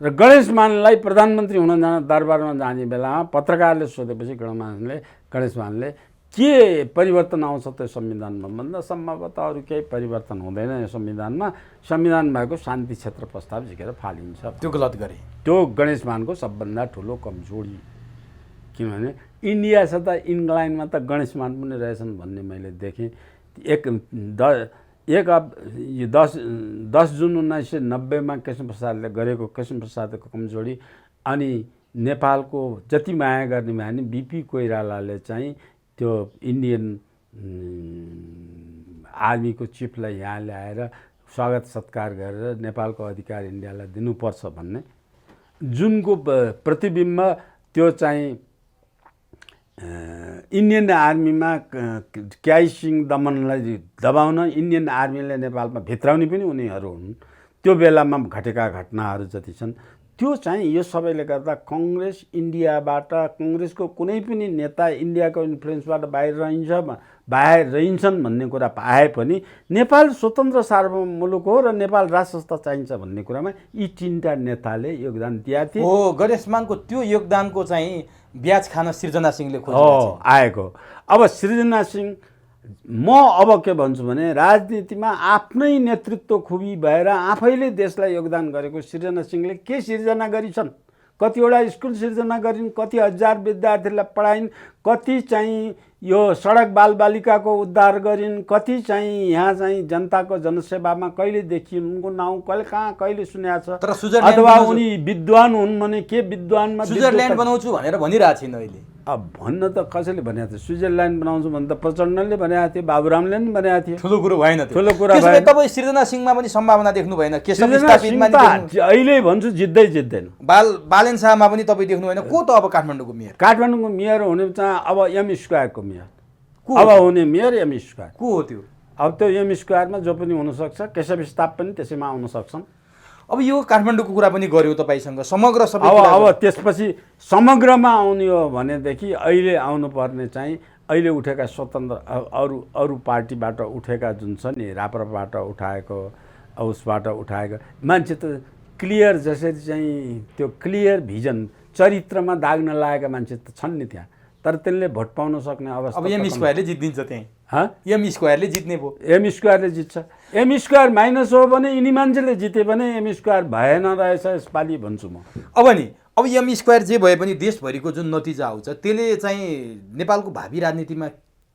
र गणेश मानलाई प्रधानमन्त्री हुन जान दरबारमा जाने बेलामा पत्रकारले सोधेपछि गणेश मानले के परिवर्तन आउँछ त्यो संविधानमा भन्दा सम्भवतः अरू केही परिवर्तन हुँदैन यो संविधानमा, संविधान भएको शान्ति क्षेत्र प्रस्ताव झिकेर फालिन्छ। त्यो गलत गरे। त्यो गणेश मानको सबभन्दा ठुलो कमजोरी, किनभने इन्डियासित इन्लाइनमा त गणेश मान पनि रहेछन् भन्ने मैले देखेँ। 10 जुन 1990मा कृष्णप्रसादले गरेको कृष्णप्रसादको कमजोरी अनि नेपालको जति माया गर्ने भयो भने बिपी कोइरालाले चाहिँ त्यो इन्डियन आर्मीको चिफलाई यहाँ ल्याएर स्वागत सत्कार गरेर नेपालको अधिकार इन्डियालाई दिनुपर्छ भन्ने जुनको प्रतिबिम्ब त्यो चाहिँ इन्डियन आर्मीमा क्याई सिंह दमनलाई दबाउन इन्डियन आर्मीले नेपालमा भित्राउने पनि उनीहरू हुन्। त्यो बेलामा घटेका घटनाहरू जति छन् त्यो चाहिँ यो सबैले गर्दा कङ्ग्रेस इन्डियाबाट कङ्ग्रेसको कुनै पनि नेता इन्डियाको इन्फ्लुएन्सबाट बाहिर रहन्छन् भन्ने कुरा पाए पनि नेपाल स्वतन्त्र सार्वभौम मुलुक हो र नेपाल राज संस्था चाहिन्छ भन्ने कुरामा यी 3टा नेताले योगदान दिएका थिए। हो, गणेश मानको त्यो योगदानको चाहिँ ब्याज खान सृजना सिंहले आएको। अब सृजना सिंह म अब के भन्छु भने राजनीतिमा आफ्नै नेतृत्व खुबी भएर आफैले देशलाई योगदान गरेको सृजना सिंहले के सिर्जना गरिछन्, कतिवटा स्कुल सिर्जना गरिन्, कति हजार विद्यार्थीलाई पढाइन्, कति चाहिँ यो सडक बालबालिकाको उद्धार गरिन्, कति चाहिँ यहाँ चाहिँ जनताको जनसेवामा कहिले देखिन्, उनको नाउँ कहिले सुनेको छ। अथवा उनी विद्वान हुन् भने के विद्वानमा स्विजरल्यान्ड बनाउँछु भनेर भनिरहेको छिन् अहिले। अब भन्न त कसैले भनेको थियो स्विजरल्यान्ड बनाउँछु भने त प्रचण्डले भनेको थियो, बाबुरामले पनि भनेको थियो। ठुलो कुरो भएन, ठुलो कुरा भएन। तपाईँ सृजना सिंहमा पनि सम्भावना देख्नु भएन? अहिले भन्छु जित्दैन। बालेन शाहमा पनि तपाईँ देख्नु भएन? को त अब काठमाडौँको मेयर? काठमाडौँको मेयर हुने चाहिँ अब एम स्क्वायरको मेयर अब हुने मेयर एम स्क्वायर को हो त्यो? अब त्यो एम स्क्वायरमा जो पनि हुनसक्छ, केशव स्टाफ पनि त्यसैमा आउन सक्छन्। अब यो काठमाडौँको कुरा पनि गर्यो तपाईँसँग, समग्र सबै अब त्यसपछि समग्रमा आउने हो भनेदेखि अहिले आउनुपर्ने चाहिँ अहिले उठेका स्वतन्त्र अरू पार्टीबाट उठेका जुन छ नि, राप्रपाबाट उठाएको उसबाट उठाएको मान्छे त क्लियर, जसरी चाहिँ त्यो क्लियर भिजन चरित्रमा दाग नलागेका मान्छे त छन् नि त्यहाँ, तर त्यसले भोट पाउन सक्ने अवस्था। अब एम स्क्वायरले जित्दिन्छ त्यहीँ? एम स्क्वायरले जित्ने भयो? एम स्क्वायरले जित्छ। एम स्क्वायर माइनस हो भने यिनी मान्छेले जिते भने एम स्क्वायर भएन रहेछ यसपालि भन्छु म। अब नि अब एम स्क्वायर जे भए पनि देशभरिको जुन नतिजा आउँछ त्यसले चाहिँ नेपालको भावी राजनीतिमा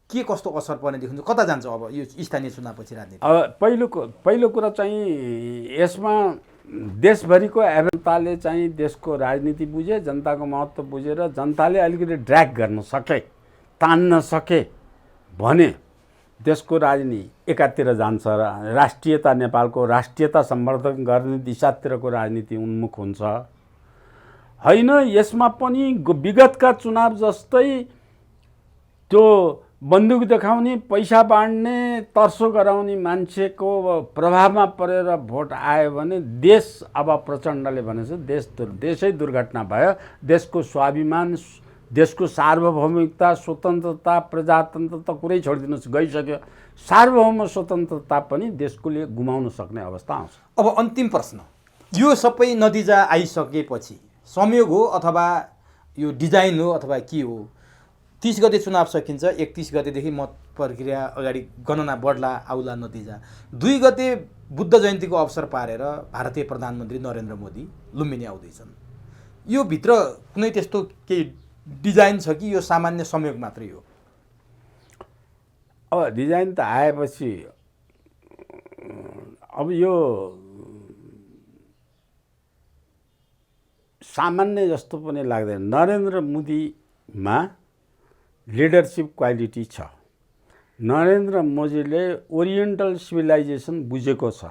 के कस्तो असर पर्ने देखिन्छ, कता जान्छ अब यो स्थानीय चुनावपछि राजनीति? अब पहिलो कुरा चाहिँ यसमा देशभरिको जनताले चाहिँ देशको राजनीति बुझे, जनताको महत्त्व बुझेर जनताले अलिकति ड्र्याग गर्न सके, तान्न सके भने देशको राजनीति एकातिर जान्छ र राष्ट्रियता, नेपालको राष्ट्रियता सम्वर्धन गर्ने दिशातिरको राजनीति उन्मुख हुन्छ। होइन, यसमा पनि विगतका चुनाव जस्तै त्यो बन्दुक देखाउने, पैसा बाँड्ने, तर्सो गराउने मान्छेको प्रभावमा परेर भोट आयो भने देश अब प्रचण्डले भनेछ देशै दुर्घटना भयो, देशको स्वाभिमान, देशको सार्वभौमिकता, स्वतन्त्रता, प्रजातन्त्रता कुरै छोडिदिनुहोस्, गइसक्यो। सार्वभौम स्वतन्त्रता पनि देशकोले गुमाउन सक्ने अवस्था आउँछ। अब अन्तिम प्रश्न, यो सबै नतिजा आइसकेपछि संयोग हो अथवा यो डिजाइन हो अथवा के हो? 30 गते चुनाव सकिन्छ, 31 गतेदेखि मत प्रक्रिया अगाडि गणना बढ्ला, आउला नतिजा। 2 गते बुद्ध जयन्तीको अवसर पारेर भारतीय प्रधानमन्त्री नरेन्द्र मोदी लुम्बिनी आउँदैछन्। यो भित्र कुनै त्यस्तो केही डिजाइन छ कि यो सामान्य संयोग मात्रै हो? अब डिजाइन त आएपछि अब यो सामान्य जस्तो पनि लाग्दैन। नरेन्द्र मोदीमा लिडरसिप क्वालिटी छ। नरेन्द्र मोदीले ओरिएन्टल सिभिलाइजेसन बुझेको छ,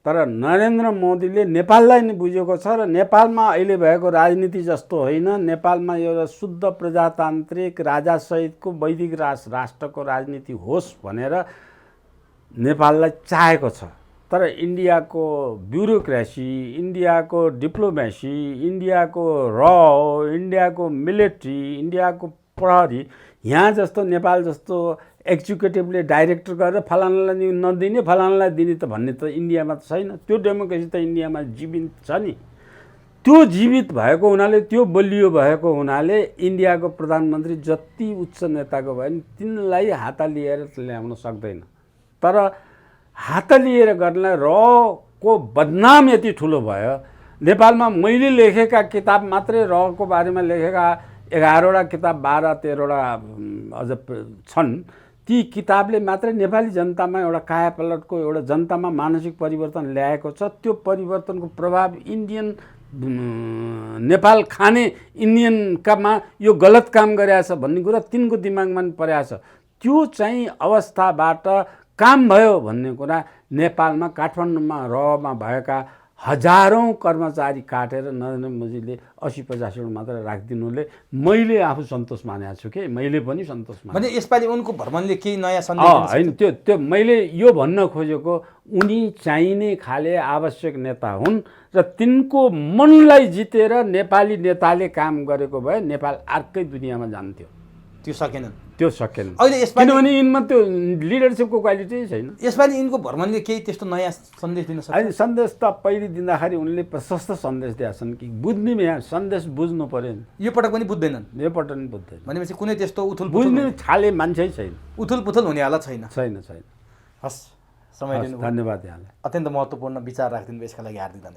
तर नरेन्द्र मोदीले नेपाललाई नै बुझेको छ र नेपालमा अहिले भएको राजनीति जस्तो होइन, नेपालमा एउटा शुद्ध प्रजातान्त्रिक राजासहितको वैदिक राष्ट्रको राजनीति होस् भनेर नेपाललाई चाहेको छ। तर इन्डियाको ब्युरोक्रेसी, इन्डियाको डिप्लोमेसी, इन्डियाको इन्डियाको मिलिट्री, इन्डियाको प्रहरी, यहाँ जस्तो नेपाल जस्तो एक्जिक्युटिभले डाइरेक्टर गरेर फलानालाई नदिने फलानालाई दिने त भन्ने त इन्डियामा त छैन। त्यो डेमोक्रेसी त इन्डियामा जीवित छ नि। त्यो जीवित भएको हुनाले, त्यो बलियो भएको हुनाले इन्डियाको प्रधानमन्त्री जति उच्च नेताको भए पनि तिनलाई हात लिएर ल्याउन सक्दैन। तर हात लिएर गर्नलाई रको बदनाम यति ठुलो भयो। नेपालमा मैले लेखेका किताब मात्रै रको बारेमा लेखेका 11वटा किताब, 12-13वटा अझ छन्। ती किताबले मात्रै नेपाली जनतामा एउटा कायापलटको, एउटा जनतामा मानसिक परिवर्तन ल्याएको छ। त्यो परिवर्तनको प्रभाव इन्डियन नेपाल खाने इन्डियनकामा यो गलत काम गरेछ भन्ने कुरा तिनको दिमागमा पनि परेको छ। त्यो चाहिँ अवस्थाबाट काम भयो भन्ने कुरा नेपालमा काठमाडौँमा रमा भएका हजारौं कर्मचारी काटेर नरेन्द्र मोदीले 80-85 मात्र राखिदिनुले मैले आफू सन्तोष मानेको छु के मैले पनि सन्तोष माने। भने यसपालि उनको भ्रमणले केही नयाँ सन्देश होइन, त्यो मैले यो भन्न खोजेको उनी चाहिने खाले आवश्यक नेता हुन् र तिनको मनलाई जितेर नेपाली नेताले काम गरेको भए नेपाल अर्कै दुनियाँमा जान्थ्यो। त्यो सकेनन्। अहिले यसपालि किनभने यिनमा त्यो लिडरसिपको क्वालिटी छैन। यसपालि यिनको भ्रमणले केही त्यस्तो नयाँ सन्देश दिन सक्छ? होइन, सन्देश त पहिले दिँदाखेरि उनले प्रशस्त सन्देश दिएछन् कि बुझ्ने सन्देश बुझ्नु पर्यो नि। यो पटक पनि बुझ्दैनन्? यो पटक पनि बुझ्दैन। भनेपछि कुनै त्यस्तो उथुल बुझ्ने खाले मान्छे छैन, उथुल-पुथुल हुनेवाला छैन। छैन। हस्, समय दिनु, धन्यवाद यहाँलाई। अत्यन्त महत्त्वपूर्ण विचार राखिदिनु भयो, यसका लागि हार्दिक धन्यवाद।